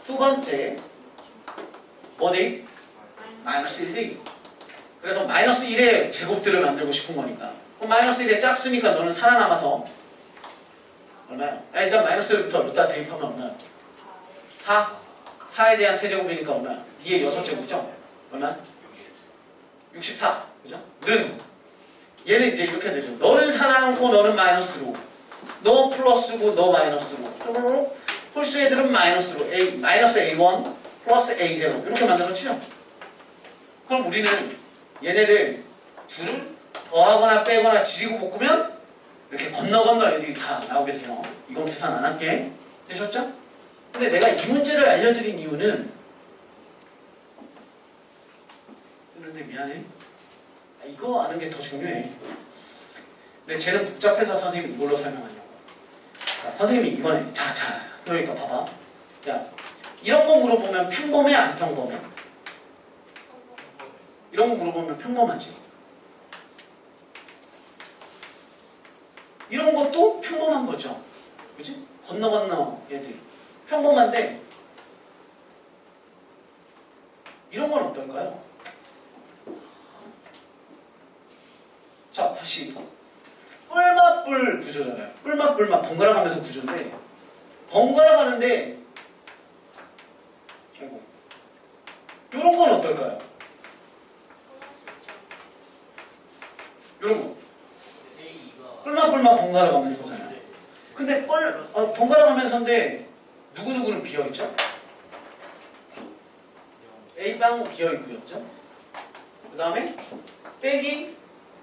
[SPEAKER 1] 두 번째 뭐 대입? 마이너스 1 대입. 그래서 마이너스 1의 제곱들을 만들고 싶은 거니까. 그럼 마이너스 1의 짝수니까 너는 살아남아서 얼마야? 일단 마이너스 1부터 여기다 대입하면 얼마야? 4? 4에 대한 세제곱이니까 얼마야? 2의 6제곱이죠? 얼마야? 64. 그죠? 는 얘는 이제 이렇게 되죠. 너는 살아남고 너는 마이너스로, 너 플러스고 너 마이너스로, 홀수 애들은 마이너스로, 마이너스 A1 플러스 A0 이렇게 만들어치죠. 그럼 우리는 얘네를 둘을 더하거나 빼거나 지지고 볶으면 이렇게 건너 애들이 다 나오게 돼요. 이건 계산 안 할게. 되셨죠? 근데 내가 이 문제를 알려드린 이유는 그런데 미안해. 이거 아는 게 더 중요해. 근데 쟤는 복잡해서 선생님이 이걸로 설명하려고. 자, 선생님이 이번에 그러니까 봐봐. 야, 이런 거 물어보면 평범해 안 평범해? 이런 거 물어보면 평범하지. 이런 것도 평범한 거죠. 그치? 건너 얘들 평범한데 이런 건 어떨까요? 자, 다시 뿔맛뿔 구조잖아요. 뿔맛 번갈아 가면서 구조인데 번갈아 가는데 아이고 이런 건 어떨까요? 이런 거 뿔맛 번갈아 가면서잖아요. 근데 번갈아 가면서인데 누구누구는 비어있죠? A빵 비어있고요. 그죠? 그 다음에 빼기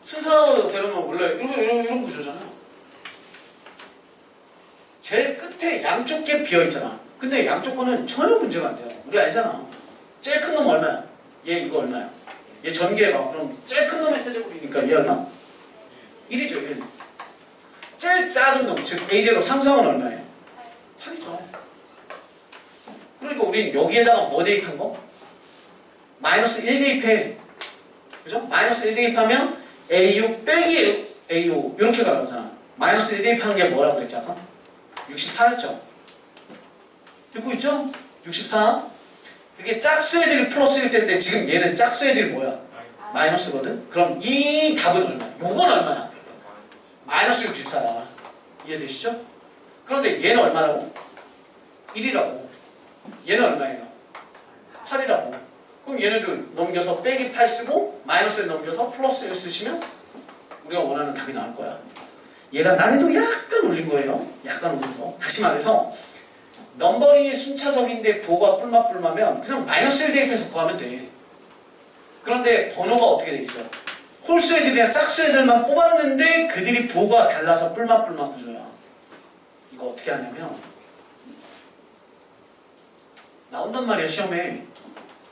[SPEAKER 1] 순서대로 되려면 원래 이런 구조잖아요. 제일 끝에 양쪽 게 비어있잖아. 근데 양쪽 거는 전혀 문제가 안 돼요. 우리 알잖아. 제일 큰 놈 얼마야? 얘 이거 얼마야? 얘 전개해봐. 그럼 제일 큰 놈의 세제곱이니까 얘 얼마? 1이죠. 1. 제일 작은 놈, 즉 A0 상수항은 얼마예요? 8이죠. 그러니까 우린 여기에다가 뭐 대입한 거? 마이너스 1 대입해. 그죠? 마이너스 1 대입하면 A6 빼기 A5 이렇게 가라고잖아. 마이너스 1 대입한 게 뭐라고 그랬지 아까? 64였죠? 듣고 있죠? 64. 그게 짝수 애들이 플러스일 텐데 지금 얘는 짝수 애들이 뭐야? 마이너스거든? 그럼 이 답은 얼마야? 요건 얼마야? 마이너스 64야. 이해되시죠? 그런데 얘는 얼마라고? 1이라고. 얘는 얼마예요? 8이라고. 그럼 얘네들 넘겨서 빼기 8 쓰고 마이너스를 넘겨서 플러스 1 쓰시면 우리가 원하는 답이 나올 거야. 얘가 난이도 약간 올린 거예요. 약간 올린 거. 다시 말해서 넘버링이 순차적인데 부호가 뿔마면 그냥 마이너스 1 대입해서 구하면 돼. 그런데 번호가 어떻게 돼 있어요? 홀수 애들이랑 짝수 애들만 뽑았는데 그들이 부호가 달라서 뿔마 구조야. 이거 어떻게 하냐면 나온단 말이야 시험에.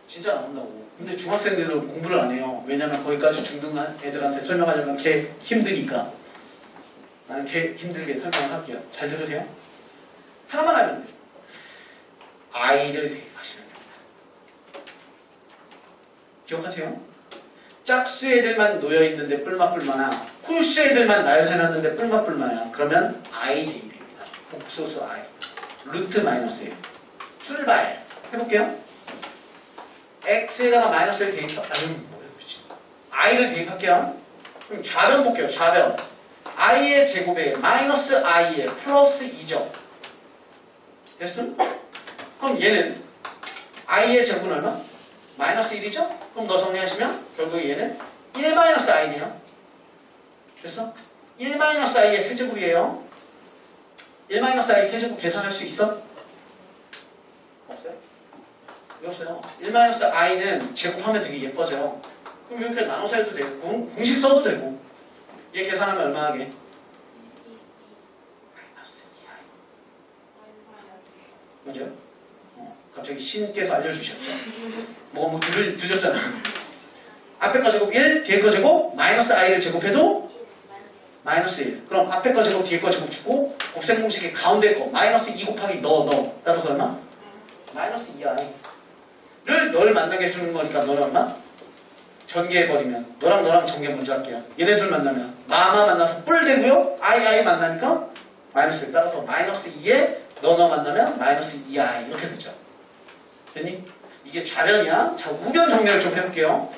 [SPEAKER 1] 진짜 나온다고. 근데 중학생들은 공부를 안 해요. 왜냐면 거기까지 중등 애들한테 설명하려면 걔 힘드니까. 나는 걔 힘들게 설명을 할게요. 잘 들으세요. 하나만 하면 돼요. I를 대입하시면 됩니다. 기억하세요? 짝수 애들만 놓여있는데 뿔마뿔마나 홀수 애들만 나열해놨는데 뿔마뿔마야. 그러면 I 대입입니다. 복소수 I. 루트 마이너스예요. 출발. 해볼게요. X에다가 마이너스를 I를 대입할게요. 그럼 좌변 볼게요. 좌변. I의 제곱에 마이너스 I의 플러스 2죠. 됐음? 그럼 얘는 I의 제곱은 얼마? 마이너스 1이죠? 그럼 너 정리하시면 결국 얘는 1 마이너스 I네요. 됐어? 1 마이너스 I의 세제곱이에요. 1 마이너스 I 세제곱 계산할 수 있어? 없어요? 왜 없어요? 1 마이너스 I는 제곱하면 되게 예뻐져요. 그럼 이렇게 나눠서 해도 되고 공식 써도 되고. 얘 계산하면 얼마 하게? 마이너스 2I. 맞아요? 갑자기 신께서 알려주셨죠? 뭐 들렸잖아. 앞에 거 제곱 1, 뒤에 거 제곱 마이너스 I를 제곱해도 마이너스 1. 그럼 앞에 거 제곱 뒤에 거 제곱 주고 곱셈 공식의 가운데 거 마이너스 2 곱하기 너 따라서 얼마? 마이너스 2I. 를 만나게 해주는 거니까 너는 얼마? 전개해버리면 너랑 전개 먼저 할게요. 얘네들 만나면 마마 만나서 뿔 되고요. I 만나니까 마이너스 1. 따라서 마이너스 2에 너 만나면 마이너스 2I 이렇게 되죠. 됐니? 이게 좌변이야. 자, 우변 정리를 좀 해볼게요.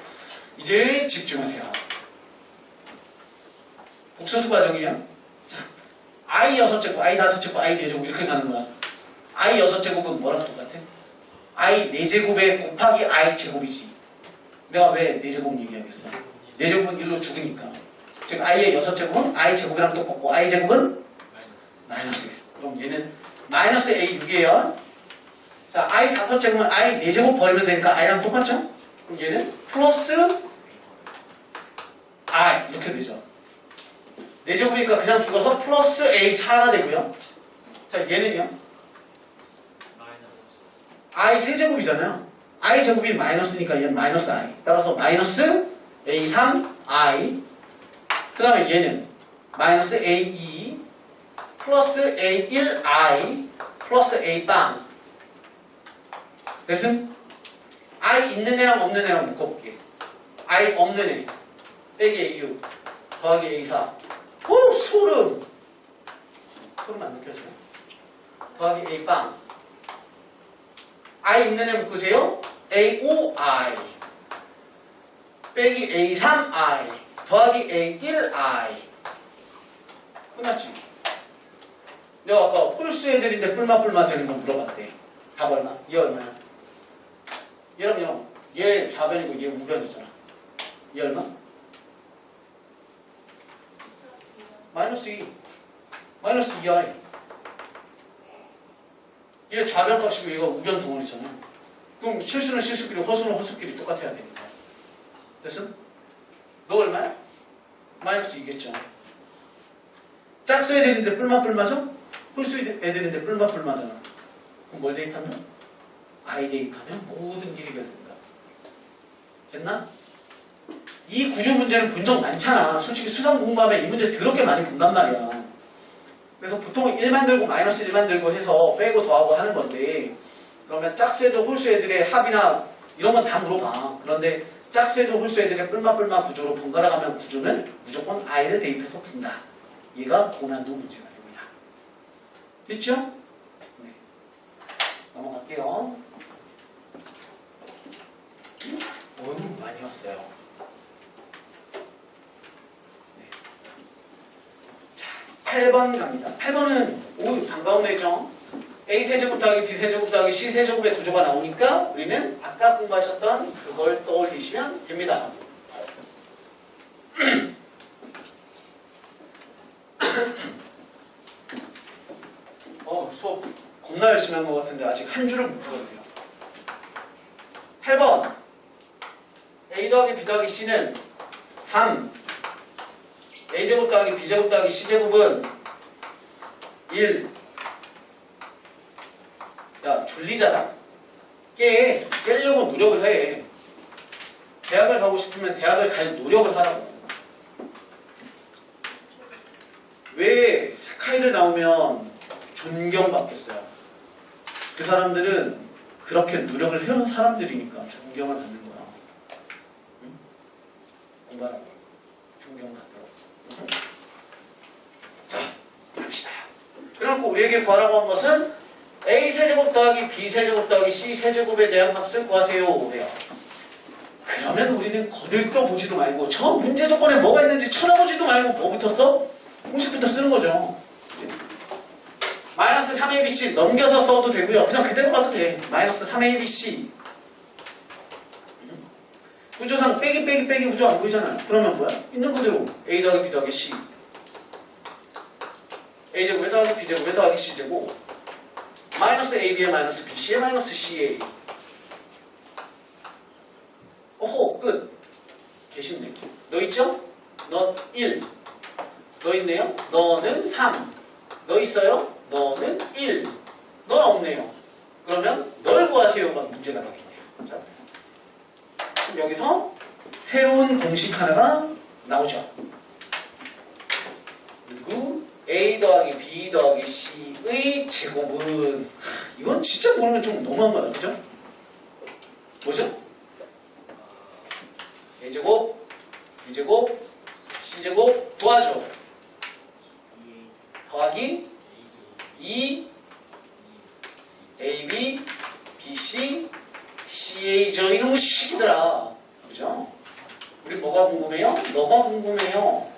[SPEAKER 1] 이제 집중하세요. 복소수 과정이야. 자, I 6제곱, I 5제곱, I 4제곱 이렇게 가는 거야. I 6제곱은 뭐랑 똑같아? I 4제곱에 곱하기 I 제곱이지. 내가 왜 4제곱 얘기하겠어? 4제곱은 1로 죽으니까. 즉 I의 6제곱은 I 제곱이랑 똑같고 I 제곱은 마이너스 1. 그럼 얘는 마이너스 A 6이에요. 자, I 5제곱은 I 4제곱 버리면 되니까 I랑 똑같죠? 그럼 얘는 플러스 I 이렇게 되죠. 4제곱이니까 그냥 죽어서 플러스 A 4가 되고요. 자, 얘는요? I 세제곱이잖아요. I 제곱이 마이너스니까 얘는 마이너스 I. 따라서 마이너스 A3 I. 그 다음에 얘는 마이너스 A2 플러스 A1 I 플러스 A 빵. 됐음? I 있는 애랑 없는 애랑 묶어볼게. I 없는 애 빼기 A6 더하기 A4. 오, 소름 안 느껴져요? 더하기 A 빵. I 있는 애 묶으세요. A5I 빼기 A3I 더하기 A1I. 끝났지? 내가 아까 홀수 애들인데 뿔마뿔마 되는 거 물어봤대. 답 얼마? 얘 얼마야? 얘랑요. 얘 좌변이고 얘 우변이잖아. 얘 얼마? 마이너스 2. 마이너스 2I. 얘 좌변 값이고 얘가 우변 덩어리잖아. 그럼 실수는 실수끼리 허수는 허수끼리 똑같아야 되니까. 됐어? 너 얼마야? 마이너스 2겠죠. 짝수 애들인데 뿔마뿔마죠? 홀수 애들인데 뿔마뿔마잖아. 그럼 뭘 대입한다? I 대입하면 모든 게 해결된다. 됐나? 이 구조 문제는 본 적 많잖아. 솔직히 수상 공부하면 이 문제 더럽게 많이 본단 말이야. 그래서 보통 1만 들고 마이너스 1만 들고 해서 빼고 더하고 하는 건데, 그러면 짝수 애들 홀수 애들의 합이나 이런 건 다 물어봐. 그런데 짝수 애들 홀수 애들의 뿔마뿔마 구조로 번갈아 가면 구조는 무조건 I를 대입해서 푼다. 얘가 고난도 문제가 됩니다. 됐죠? 네. 넘어갈게요. 어휴, 많이 왔어요. 네. 자, 8번 갑니다. 8번은 오, 반가운 애죠. A세제곱 더하기 B세제곱 더하기 C세제곱의 구조가 나오니까 우리는 아까 공부하셨던 그걸 떠올리시면 됩니다. 수업 겁나 열심히 한 것 같은데 아직 한 줄을 못 풀었네요. 8번 A 더하기 B 더하기 C는 3. A제곱 더하기 B제곱 더하기 C제곱은 1. 야, 졸리잖아. 깨려고 노력을 해. 대학을 가고 싶으면 대학을 갈 노력을 하라고. 왜 스카이를 나오면 존경받겠어요? 그 사람들은 그렇게 노력을 해온 사람들이니까 존경을 받는 거야. 응? 공부하라고. 존경받도록. 응? 자, 갑시다. 그래놓고 우리에게 구하라고 한 것은 A세제곱 더하기 B세제곱 더하기 C세제곱에 대한 값을 구하세요. 그래요. 그러면 우리는 거들떠 보지도 말고 저 문제 조건에 뭐가 있는지 쳐다보지도 말고 뭐부터 써? 공식부터 쓰는 거죠. 마이너스 3abc 넘겨서 써도 되고요. 그냥 그대로 가도 돼. 마이너스 3abc 구조상 빼기 구조 안 보이잖아요. 그러면 뭐야? 있는 그대로 a 더하기 b 더하기 c a제곱 더하기 b제곱 더하기 c제곱 마이너스 ab에 마이너스 bc에 마이너스 ca 어호 끝. 계시네. 너 있죠? 너 1. 너 있네요? 너는 3. 너 있어요? 너는 1. 넌 없네요. 그러면 널 구하세요가 문제가 되겠네요. 자, 그럼 여기서 새로운 공식 하나가 나오죠. 누구? A 더하기 B 더하기 C의 제곱은 이건 진짜 모르면 좀 너무한 거야. 그죠? 뭐죠? A제곱, B제곱, C제곱 도와줘. 더하기 2 AB, BC, CA죠. 이놈의 식이더라. 그죠? 우리 뭐가 궁금해요? 너가 궁금해요.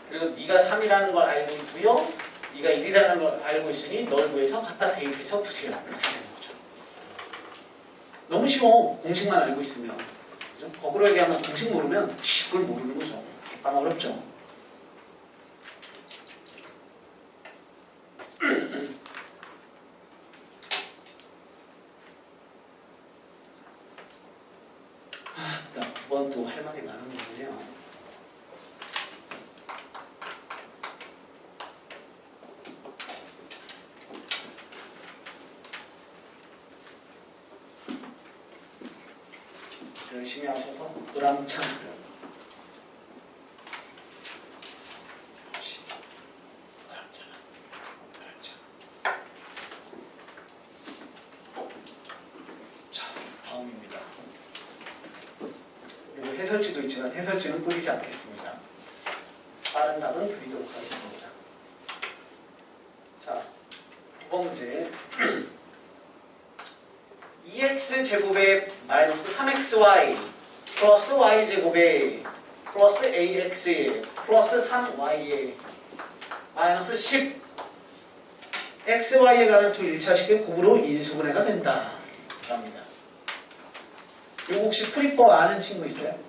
[SPEAKER 1] 그리고 네가 3이라는 걸 알고 있고요. 네가 1이라는 걸 알고 있으니 널 구해서 갖다 대입해서 푸세요. 이렇게 되는 거죠. 너무 쉬워. 공식만 알고 있으면. 그죠? 거꾸로 얘기하면 공식 모르면 식을 모르는 거죠. 약간 어렵죠. 나 9번도 할 말이 많은 거군요. 열심히 하셔서 보람찬 자, 다음입니다. 그리고 해설지도 있지만 해설지는 뿌리지 않겠습니다. 빠른 답은 드리도록 하겠습니다. 자, 9번 문제 2x제곱에 마이너스 3xy 플러스 y제곱에 플러스 ax에 플러스 3y에 마이너스 10 xy에 가는 두 1차식의 곱으로 인수분해가 된다랍니다. 이거 혹시 풀이법 아는 친구 있어요?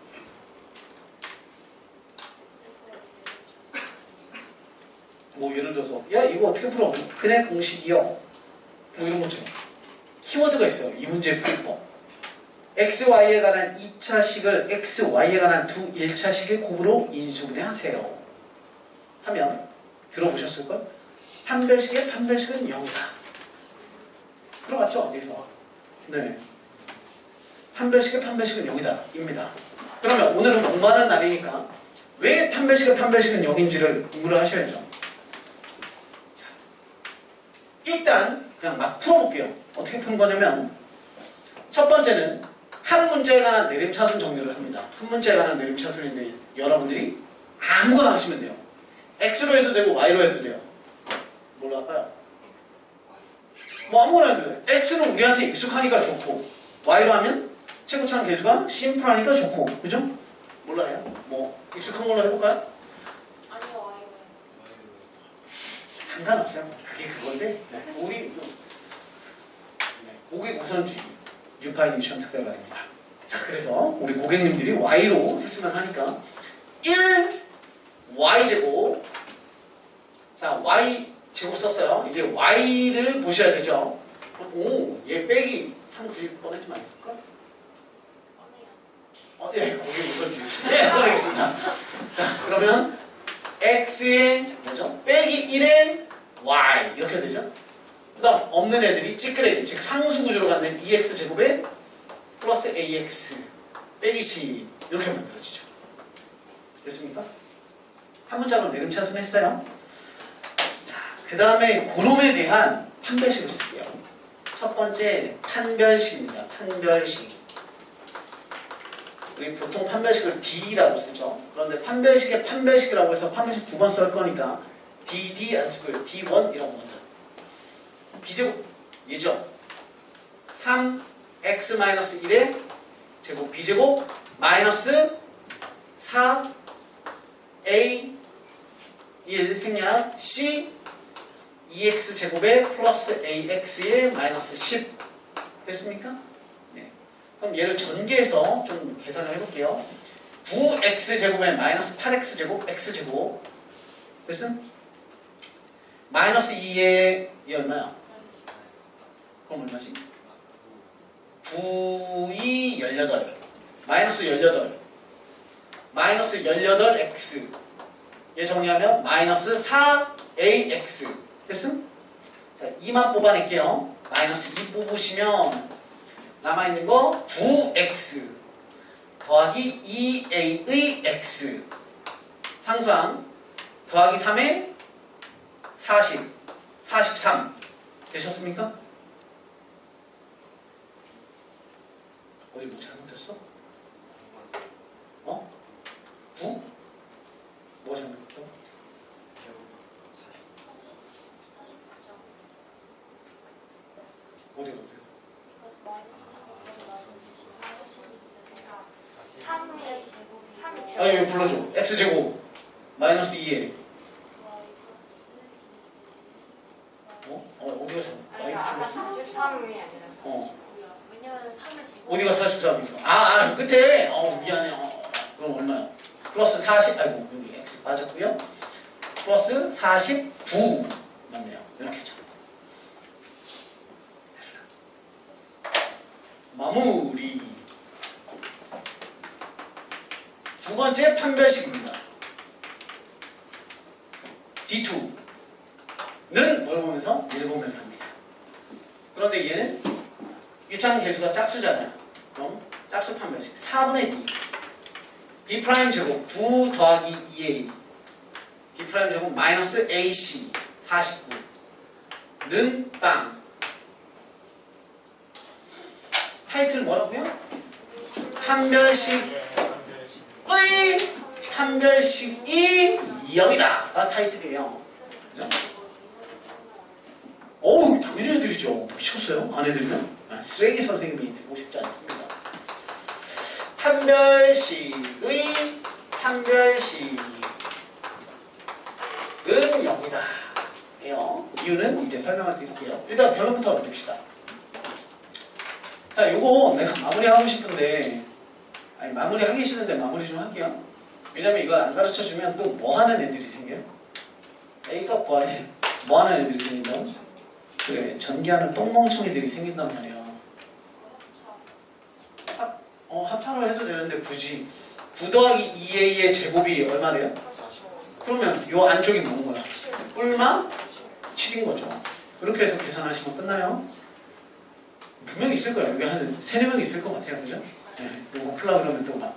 [SPEAKER 1] 뭐 예를 들어서 야 이거 어떻게 풀어? 근의 공식이요 뭐 이런 것처럼 키워드가 있어요. 이 문제의 풀이법. XY에 관한 2차식을 XY에 관한 두 1차식의 곱으로 인수분해하세요. 하면 들어보셨을걸? 판별식의 판별식은 0이다. 들어봤죠? 어디서? 네. 판별식의 판별식은 0이다. 입니다. 그러면 오늘은 공부하는 날이니까 왜 판별식의 판별식은 0인지를 공부를 하셔야죠. 자, 일단 그냥 막 풀어볼게요. 어떻게 푸는 거냐면 첫 번째는 한 문제에 관한 내림차순 정리를 합니다. 한 문제에 관한 내림차순인데 여러분들이 아무거나 하시면 돼요. X로 해도 되고 Y로 해도 돼요. 뭘로 할까요? 뭐 아무거나 해도 돼요. X는 우리한테 익숙하니까 좋고 Y로 하면 최고차는 계수가 심플하니까 좋고 그죠? 몰라요? 뭐 익숙한 걸로 해볼까요?
[SPEAKER 2] 아니요, 아이고.
[SPEAKER 1] 상관없어요. 그게 그건데 우리 고객 우선주의 유파이 미션 특별반입니다. 자, 그래서 우리 고객님들이 Y로 했으면 하니까 1 Y제곱 자, Y제곱 썼어요. 이제 Y를 보셔야 되죠. 오, 얘 빼기 3 9일 꺼내지 말을까? 예, 고객 우선주의. 네, 꺼내겠습니다. 자, 그러면 X에 뭐죠? 빼기 1에 Y 이렇게 되죠. 그 다음 없는 애들이 찌끄레기, 즉 상수 구조로 갖는 EX제곱에 플러스 AX 빼기 C 이렇게 만들어지죠. 됐습니까? 한 문자로 내림차순 했어요. 자, 그 다음에 고놈에 대한 판별식을 쓸게요. 첫 번째 판별식입니다. 판별식. 우리 보통 판별식을 D라고 쓰죠. 그런데 판별식에 판별식이라고 해서 판별식 두 번 쓸 거니까 DD 안 쓰고요. D1 이런 거 먼저. B제곱 얘죠. 3x-1의 제곱 B제곱 마이너스 4A 1 생략 C 2x제곱에 플러스 AX에 마이너스 10 됐습니까? 네. 그럼 얘를 전개해서 좀 계산을 해볼게요. 9x제곱에 마이너스 8x제곱 x제곱 됐음? 마이너스 2에 이 얼마야? 그럼 얼마지? 9이 18 마이너스 18 마이너스 18x 얘 정리하면 마이너스 4ax 됐음? 자, 2만 뽑아낼게요. 마이너스 2 뽑으시면 남아있는 거 9x 더하기 2a의 x 상수항 더하기 3에 40 43 되셨습니까? 어디 뭐 잘못했어? 어? 9? 뭐가 잘못했어? 어디가 어디가?
[SPEAKER 2] 3이
[SPEAKER 1] 아 이거 불러줘. x제곱 마이너스 2에 어디가 잘못?
[SPEAKER 2] 아니 아까 43이 아니라 49요. 왜냐면 3을 제곱
[SPEAKER 1] 어디가 43이서? 끝에 미안해. 그럼 얼마야? 플러스 40 아이고 여기 x 빠졌고요. 플러스 49 맞네요. 이렇게 쳐. 됐어. 마무리. 두 번째 판별식입니다. D2는 뭘 보면서? 1 보면서 합니다. 그런데 얘는 유창 개수가 짝수잖아요. 그럼 짝수 판별식 4분의 D B' 제곱 9 더하기 2A B' 제곱 마이너스 AC 49는 빵. 타이틀 뭐라고요? 판별식의 판별식이 0이다 가 타이틀이에요. 그죠? 어우 당연히 해드리죠. 미쳤어요? 안 해드리면? 쓰레기 선생님이 되고 싶지 않습니다. 판별식의 판별식은 0이다. 예요. 이유는 이제 설명을 드릴게요. 일단 결론부터 만듭시다. 자, 요거 내가 마무리하고 싶은데 마무리하기 싫은데 마무리 좀 할게요. 왜냐면 이걸 안 가르쳐주면 또 뭐 하는 애들이 생겨요? A값 구하래. 뭐 하는 애들이 생긴다고? 그래, 전개하는 똥멍청이들이 생긴단 말이야. 합산을 해도 되는데 굳이 9 더하기 2a의 제곱이 얼마래요? 그러면 요 안쪽이 뭐인 거야? 뿔마 7인 거죠. 그렇게 해서 계산하시면 끝나요. 분명히 있을 거예요. 여기 한 3-4명 있을 것 같아요. 그죠? 네, 요거 풀라 그러면 또 막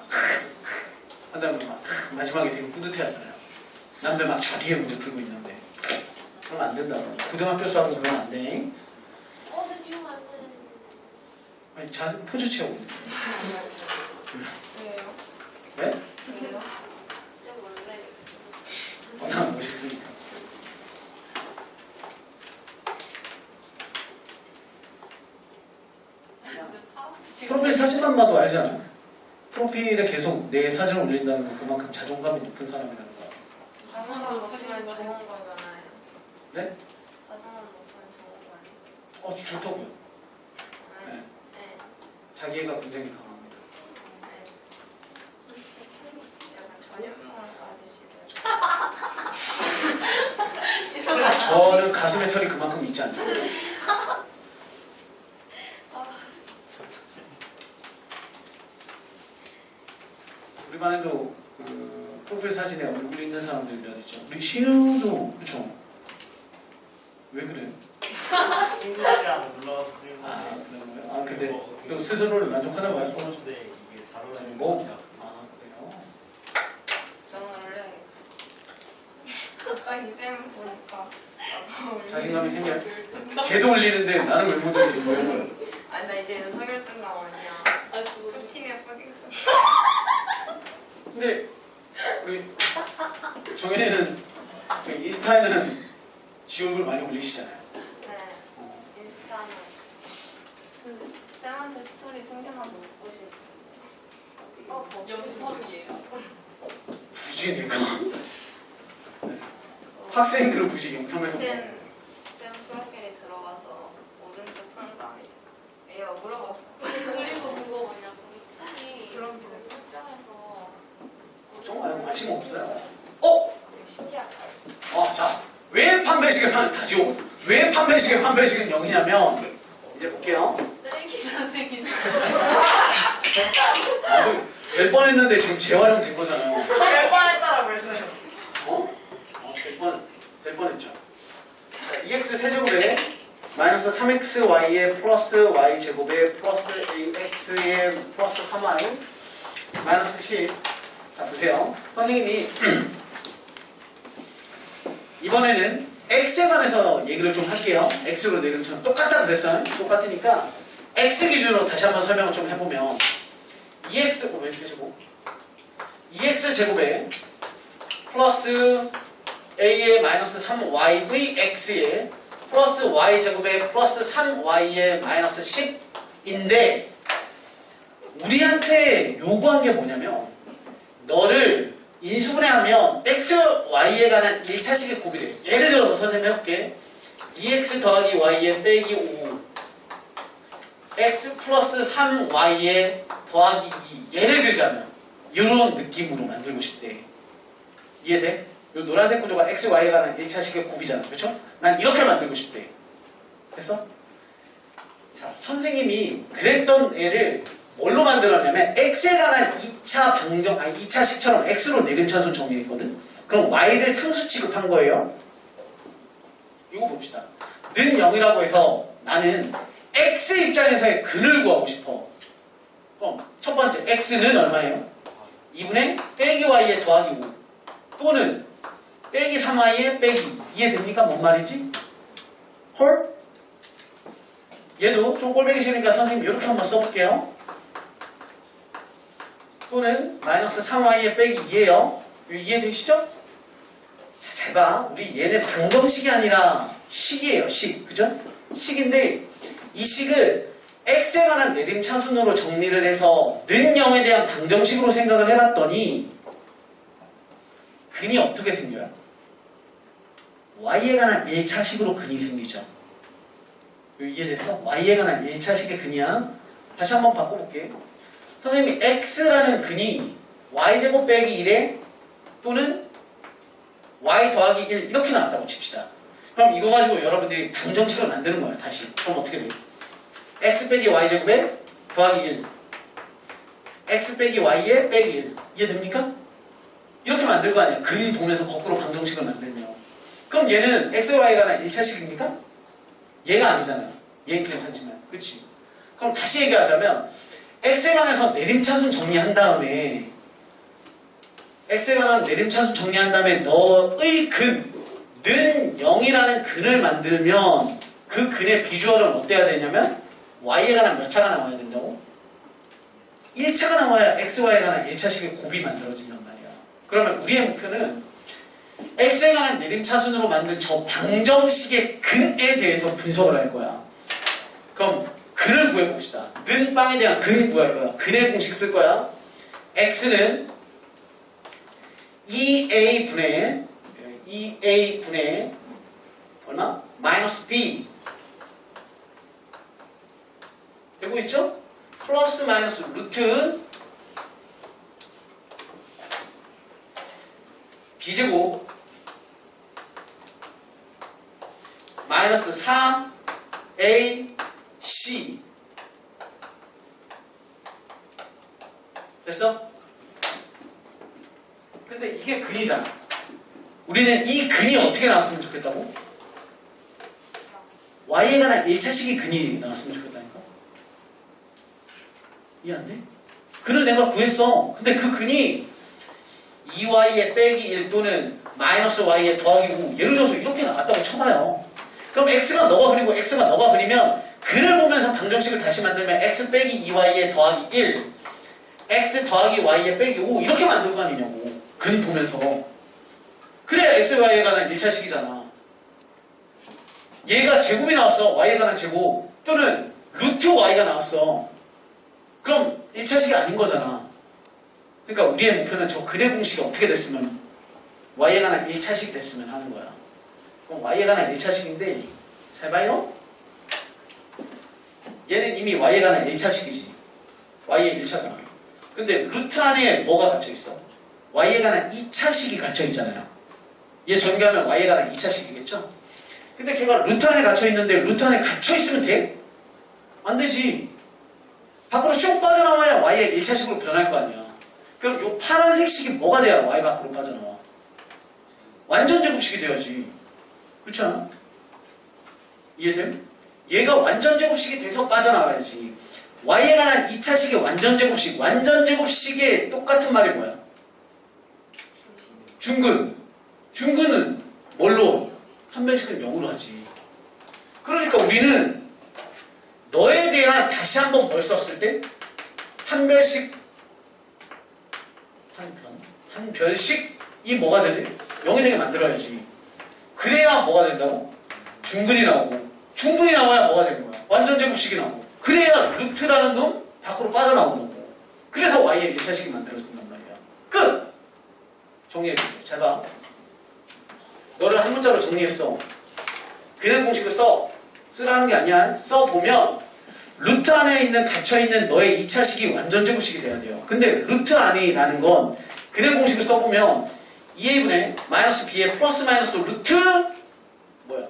[SPEAKER 1] 한다면 막 마지막에 되게 뿌듯해 하잖아요. 남들 막 저 뒤에 문제 풀고 있는데 그러면 안 된다고. 고등학교 수학은 그러면 안 돼.
[SPEAKER 2] 옷을 지우면 안 돼.
[SPEAKER 1] 아니, 포즈 취하고 있는
[SPEAKER 2] 왜요?
[SPEAKER 1] 네?
[SPEAKER 2] 왜요? 원래
[SPEAKER 1] 나 멋있으니까. 프로필 사진만 봐도 알잖아. 프로필에 계속 내 사진을 올린다는 건 그만큼 자존감이 높은 사람이라는 거야.
[SPEAKER 2] 자존감 높으면 좋은 거잖아요.
[SPEAKER 1] 네?
[SPEAKER 2] 자존감 높으면 좋은 거 아니에요?
[SPEAKER 1] 좋다고요. 네.
[SPEAKER 2] 네.
[SPEAKER 1] 자기애가 굉장히 강합니다.
[SPEAKER 2] 약간 전염병을 가지시고요.
[SPEAKER 1] 저는 가슴에 털이 그만큼 있지 않습니다. 우리 반에도 그 프로필 사진에 얼굴 있는 사람들이 몇 있죠. 우리 신우도 그렇죠. 왜 그래? 너 스스로를 만족하나 봐요?
[SPEAKER 4] 네, 이게 잘 어울리는
[SPEAKER 1] 뭐?
[SPEAKER 4] 것 같아요.
[SPEAKER 1] 아 그래요?
[SPEAKER 2] 저는 원래 갑자기 쌤 보니까 나도
[SPEAKER 1] 자신감이 생겨요? 쟤도 올리는데 나는 왜 못 올리지 뭐 이런 거.
[SPEAKER 2] 아니 나 이제 윤석열등감 아니야.
[SPEAKER 3] 아, 그거
[SPEAKER 2] 끝팀에 뿌딩.
[SPEAKER 1] 근데 우리 정현이는 저기 인스타에는 지옥을 많이 올리시잖아요.
[SPEAKER 2] 네.
[SPEAKER 1] 어.
[SPEAKER 2] 인스타는 그 쌤한테 스토리 숨겨놔서 못 보실 어떻게
[SPEAKER 3] 연습하기예요.
[SPEAKER 1] 굳이 내가 네. 학생 그런 굳이 영탐에서
[SPEAKER 2] 쌤 프로필에 들어가서 오른쪽 상단에 얘가 물어봤어.
[SPEAKER 3] 그리고 그거 뭐냐, 우리 스토리
[SPEAKER 2] 그런
[SPEAKER 3] 설정해서
[SPEAKER 1] 걱정 마요. 관심 없어요. 어?
[SPEAKER 2] 되게 신기하다.
[SPEAKER 1] 자, 왜 판매식은 다시요. 왜 판매식은 0이냐면 이제 볼게요.
[SPEAKER 3] 쓰레기 선생님.
[SPEAKER 1] 될 뻔했는데 지금 재활용 된 거잖아요.
[SPEAKER 2] 열 뻔했다라 벌써.
[SPEAKER 1] 될 뻔했죠. 자, 2x 세제곱에 마이너스 3xy에 플러스 y제곱에 플러스 ax에 플러스 3y 마이너스 10. 자, 보세요. 선생님이 이번에는 x에 관해서 얘기를 좀 할게요. x로 내리면 똑같다 그랬어요. 똑같으니까 x 기준으로 다시 한번 설명을 좀 해보면 2x 왜 세제곱? 2x 제곱에 플러스 a의 마이너스 3y의 x에 플러스 y제곱에 플러스 3y의 마이너스 10인데 우리한테 요구한 게 뭐냐면 너를 인수분해하면 x, y에 관한 1차식의 곱이래. 예를 들어서 선생님 해볼게. 2x 더하기 y에 빼기 5 x 플러스 3y에 더하기 2 예를 들자면 이런 느낌으로 만들고 싶대. 이해돼? 이 노란색 구조가 x, y에 관한 1차식의 곱이잖아. 그렇죠? 난 이렇게 만들고 싶대. 됐어? 자, 선생님이 그랬던 애를 뭘로 만들었냐면 x에 관한 2차 식처럼 x로 내림차순 정리했거든. 그럼 y를 상수 취급한 거예요. 이거 봅시다. 는 0이라고 해서 나는 x 입장에서의 근을 구하고 싶어. 그럼 첫 번째 x는 얼마예요? 2분의 빼기 y에 더하기 5 또는 빼기 3y에 빼기 2. 이해됩니까? 뭔 말이지? 헐? 얘도 좀 꼴보기 싫으니까 선생님 이렇게 한번 써볼게요. 또는 마이너스 3y에 빼기 2예요. 이해되시죠? 자, 잘 봐. 우리 얘는 방정식이 아니라 식이에요. 식. 그죠? 식인데 이 식을 x에 관한 내림차순으로 정리를 해서 는 0에 대한 방정식으로 생각을 해봤더니 근이 어떻게 생겨요? y에 관한 1차식으로 근이 생기죠. 이해됐어? y에 관한 1차식의 근이야. 다시 한번 바꿔볼게. 선생님이 x라는 근이 y제곱 빼기 1에 또는 y 더하기 1 이렇게 나왔다고 칩시다. 그럼 이거 가지고 여러분들이 방정식을 만드는 거야. 다시. 그럼 어떻게 돼요? x 빼기 y제곱에 더하기 1 x 빼기 y에 빼기 1 이해됩니까? 이렇게 만들 거 아니야. 근 보면서 거꾸로 방정식을 만들면. 그럼 얘는 x, y에 관한 1차식입니까? 얘가 아니잖아요. 얘는 괜찮지만. 그치? 그럼 다시 얘기하자면 x에 관해서 내림차순 정리한 다음에 x에 관한 내림차순 정리한 다음에 너의 근는 0이라는 근을 만들면 그 근의 비주얼은 어때야 되냐면 y에 관한 몇 차가 나와야 된다고? 1차가 나와야 x, y에 관한 1차식의 곱이 만들어진단 말이야. 그러면 우리의 목표는 x에 관한 내림차순으로 만든 저 방정식의 근에 대해서 분석을 할 거야. 그럼 근을 구해봅시다. 는 빵에 대한 근 구할 거야. 근의 공식 쓸 거야. x는 2a분의 얼마? 마이너스 b 되고 있죠? 플러스 마이너스 루트 b제곱 마이너스 4ac 됐어? 근데 이게 근이잖아. 우리는 이 근이 어떻게 나왔으면 좋겠다고? y에 관한 1차식이 근이 나왔으면 좋겠다니까. 이해 안 돼? 근을 내가 구했어. 근데 그 근이 2y에 빼기 1 또는 마이너스 y에 더하기 5 예를 들어서 이렇게 나왔다고 쳐봐요. 그럼 x가 너가 그리고 x가 너가 그리면 근을 보면서 방정식을 다시 만들면 x 빼기 2y에 더하기 1 x 더하기 y에 빼기 5 이렇게 만들 거 아니냐고. 근 보면서. 그래야 x, y에 관한 1차식이잖아. 얘가 제곱이 나왔어. y에 관한 제곱 또는 루트 y가 나왔어. 그럼 1차식이 아닌 거잖아. 그러니까 우리의 목표는 저 근의 공식이 어떻게 됐으면 y에 관한 1차식이 됐으면 하는 거야. 그럼 y에 관한 1차식인데 잘 봐요. 얘는 이미 y에 관한 1차식이지. y의 1차잖아. 근데 루트 안에 뭐가 갇혀있어? y에 관한 2차식이 갇혀있잖아요. 얘 전개하면 y에 관한 2차식이겠죠? 근데 걔가 루트 안에 갇혀있는데 루트 안에 갇혀있으면 돼? 안 되지. 밖으로 쭉 빠져나와야 y의 1차식으로 변할 거 아니야. 그럼 요 파란색 식이 뭐가 돼야 y 밖으로 빠져나와? 완전 제곱식이 돼야지. 그렇지 않아? 이해됨? 얘가 완전 제곱식이 돼서 빠져나와야지. y에 관한 2차식의 완전 제곱식. 완전 제곱식의 똑같은 말이 뭐야? 중근. 중근은 뭘로? 판별식은 0으로 하지. 그러니까 우리는 너에 대한 다시 한번 뭘 썼을 때? 판별식 한별식이 뭐가 되지? 0이 되게 만들어야지. 그래야 뭐가 된다고? 중근이 나오고 중근이 나와야 뭐가 되는 거야? 완전 제곱식이 나오고 그래야 루트라는 놈 밖으로 빠져나오는 거고 그래서 y의 1차식이 만들어진단 말이야. 끝! 정리해줄게. 잘 봐. 너를 한 문자로 정리했어. 그냥 공식을 쓰라는 게 아니야. 써보면 루트 안에 있는 갇혀있는 너의 2차식이 완전 제곱식이 돼야 돼요. 근데 루트 안이라는 건 그냥 공식을 써보면 2a분의 마이너스 b의 플러스 마이너스 루트 뭐야?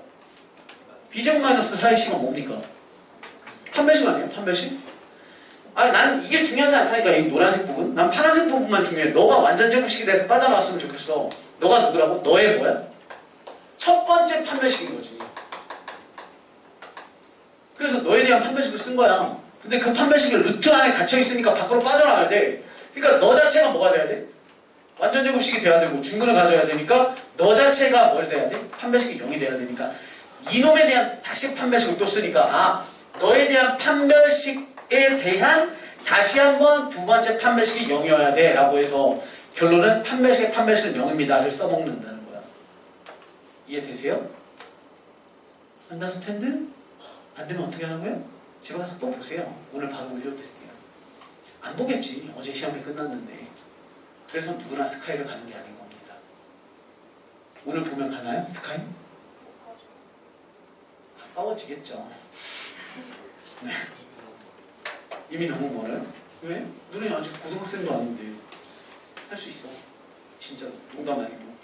[SPEAKER 1] b제곱 마이너스 4ac가 뭡니까? 판별식 아니에요? 판별식? 아니 난 이게 중요하지 않다니까. 이 노란색 부분. 난 파란색 부분만 중요해. 너가 완전 제곱식이 돼서 빠져나왔으면 좋겠어. 너가 누구라고? 너의 뭐야? 첫 번째 판별식인 거지. 그래서 너에 대한 판별식을 쓴 거야. 근데 그 판별식이 루트 안에 갇혀있으니까 밖으로 빠져나와야 돼. 그러니까 너 자체가 뭐가 돼야 돼? 완전 제곱식이 돼야 되고 중근을 가져야 되니까 너 자체가 뭘 돼야 돼? 판별식이 0이 돼야 되니까 이놈에 대한 다시 판별식을 또 쓰니까 너에 대한 판별식에 대한 다시 한번 두 번째 판별식이 0이어야 돼 라고 해서 결론은 판별식은 0입니다를 써먹는다는 거야. 이해되세요? Understand? 안 되면 어떻게 하는 거예요? 집에 가서 또 보세요. 오늘 바로 올려드릴게요. 안 보겠지. 어제 시험이 끝났는데. 그래서 누구나 스카이를 가는 게 아닌 겁니다. 오늘 보면 가나요? 스카이? 가까워지겠죠. 네. 이미 너무 멀어요? 왜? 너네 아직 고등학생도 아닌데 할 수 있어. 진짜 농담 아니고.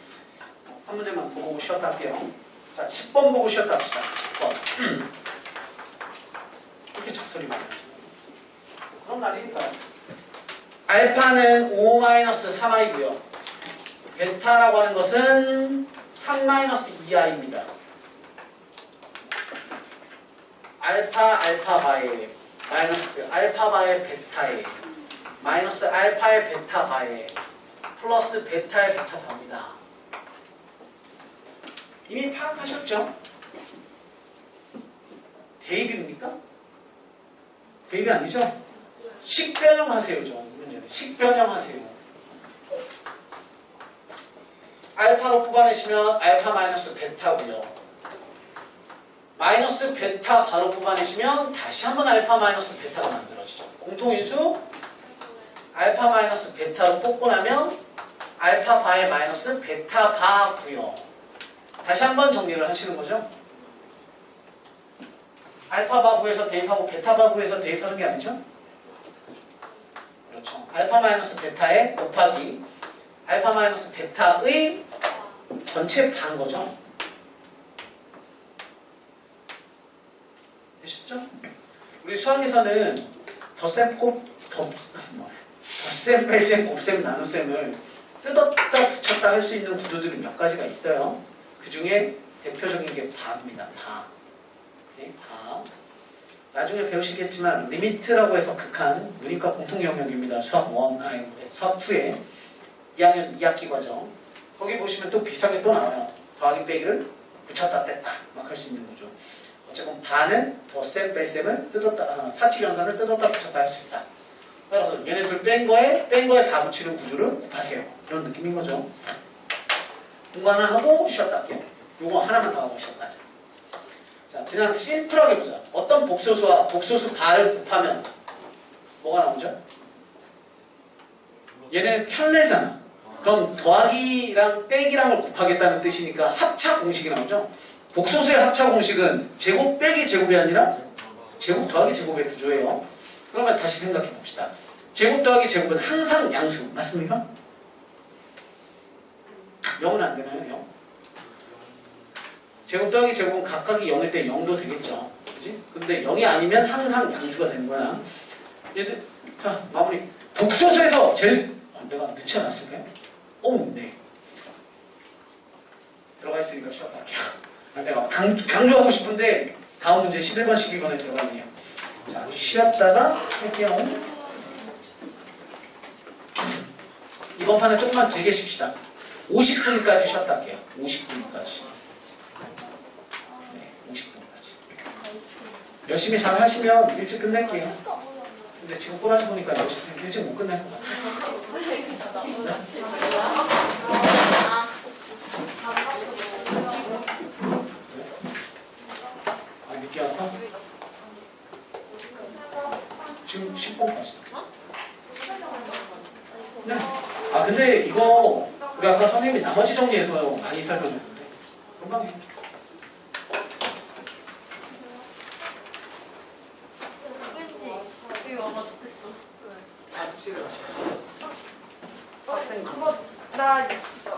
[SPEAKER 1] 한 문제만 더 보고 쉬었다 할게요. 자, 10번 보고 쉬었다 합시다. 10번. 이렇게 잡소리 많이 하죠. 그런 말이니까요. 알파는 5-3i고요. 베타라고 하는 것은 3-2i입니다. 알파 바에 마이너스 알파 바에 베타에 마이너스 알파의 베타 바에 플러스 베타의 베타 바입니다. 이미 파악하셨죠? 대입입니까? 대입이 아니죠? 식변형하세요. 이 문제는 식변형하세요. 알파로 뽑아내시면 알파 마이너스 베타고요. 마이너스 베타 바로 뽑아내시면 다시 한번 알파 마이너스 베타가 만들어지죠. 공통인수 알파 마이너스 베타로 뽑고 나면 알파 바의 마이너스 베타 바고요. 다시 한번 정리를 하시는 거죠. 알파 바 구에서 대입하고 베타 바 구에서 대입하는 게 아니죠? 그렇죠. 알파 마이너스 베타에 곱하기 알파 마이너스 베타의 전체 바인 거죠. 되셨죠? 우리 수학에서는 덧셈 뺄셈, 곱셈, 나눗셈을 뜯었다 붙였다 할 수 있는 구조들이 몇 가지가 있어요. 그 중에 대표적인 게 바입니다. 바. 오케이? 바. 나중에 배우시겠지만 리미트라고 해서 극한 문이과 공통 영역입니다. 수학 2의 2학년 2학기 과정. 거기 보시면 또 비슷하게 또 나와요. 더하기 빼기를 붙였다 뺐다 막 할 수 있는 거죠. 어쨌든 반은 덧셈 뺄셈을 뜯었다, 사칙연산을 뜯었다 붙였다 할 수 있다. 따라서 얘네들 뺀 거에 다 붙이는 구조를 곱하세요. 이런 느낌인 거죠. 공부 하나 하고 쉬었다 할게요. 요거 하나만 더 하고 쉬었다 하자. 자, 그냥 심플하게 보자. 어떤 복소수와 복소수 반을 곱하면 뭐가 나오죠? 얘네 편례잖아. 그럼 더하기랑 빼기랑을 곱하겠다는 뜻이니까 합차 공식이 나오죠. 복소수의 합차 공식은 제곱 빼기 제곱이 아니라 제곱 더하기 제곱의 구조예요. 그러면 다시 생각해 봅시다. 제곱 더하기 제곱은 항상 양수 맞습니까? 0은 안 되나요? 0? 제곱 더하기 제곱은 각각이 0일 때 0도 되겠죠. 그지? 근데 0이 아니면 항상 양수가 되는 거야. 얘들, 자, 마무리. 복소수에서 제일, 내가 늦지 않았을까요? 오, 네. 들어가 있으니까 쉬었다 할게요. 내가 강조하고 싶은데, 다음 문제 11번 시기권에 들어가 있네요. 자, 쉬었다가 할게요. 이번 판에 조금만 길게 쉽시다. 50분까지 쉬었다 할게요. 50분까지. 네, 50분까지. 열심히 잘 하시면 일찍 끝낼게요. 근데 지금 꼬라지 보니까 일찍 못 끝낼 것 같아요. 아, 늦게 와서? 지금 10분까지. 네. 아, 근데 이거 우리 아까 선생님이 나머지 정리해서 많이 살펴줬는데 금방 해.
[SPEAKER 3] 여기 와가 좋겠어.
[SPEAKER 1] 아, 습실에 가시죠.
[SPEAKER 2] 그거 나 있어.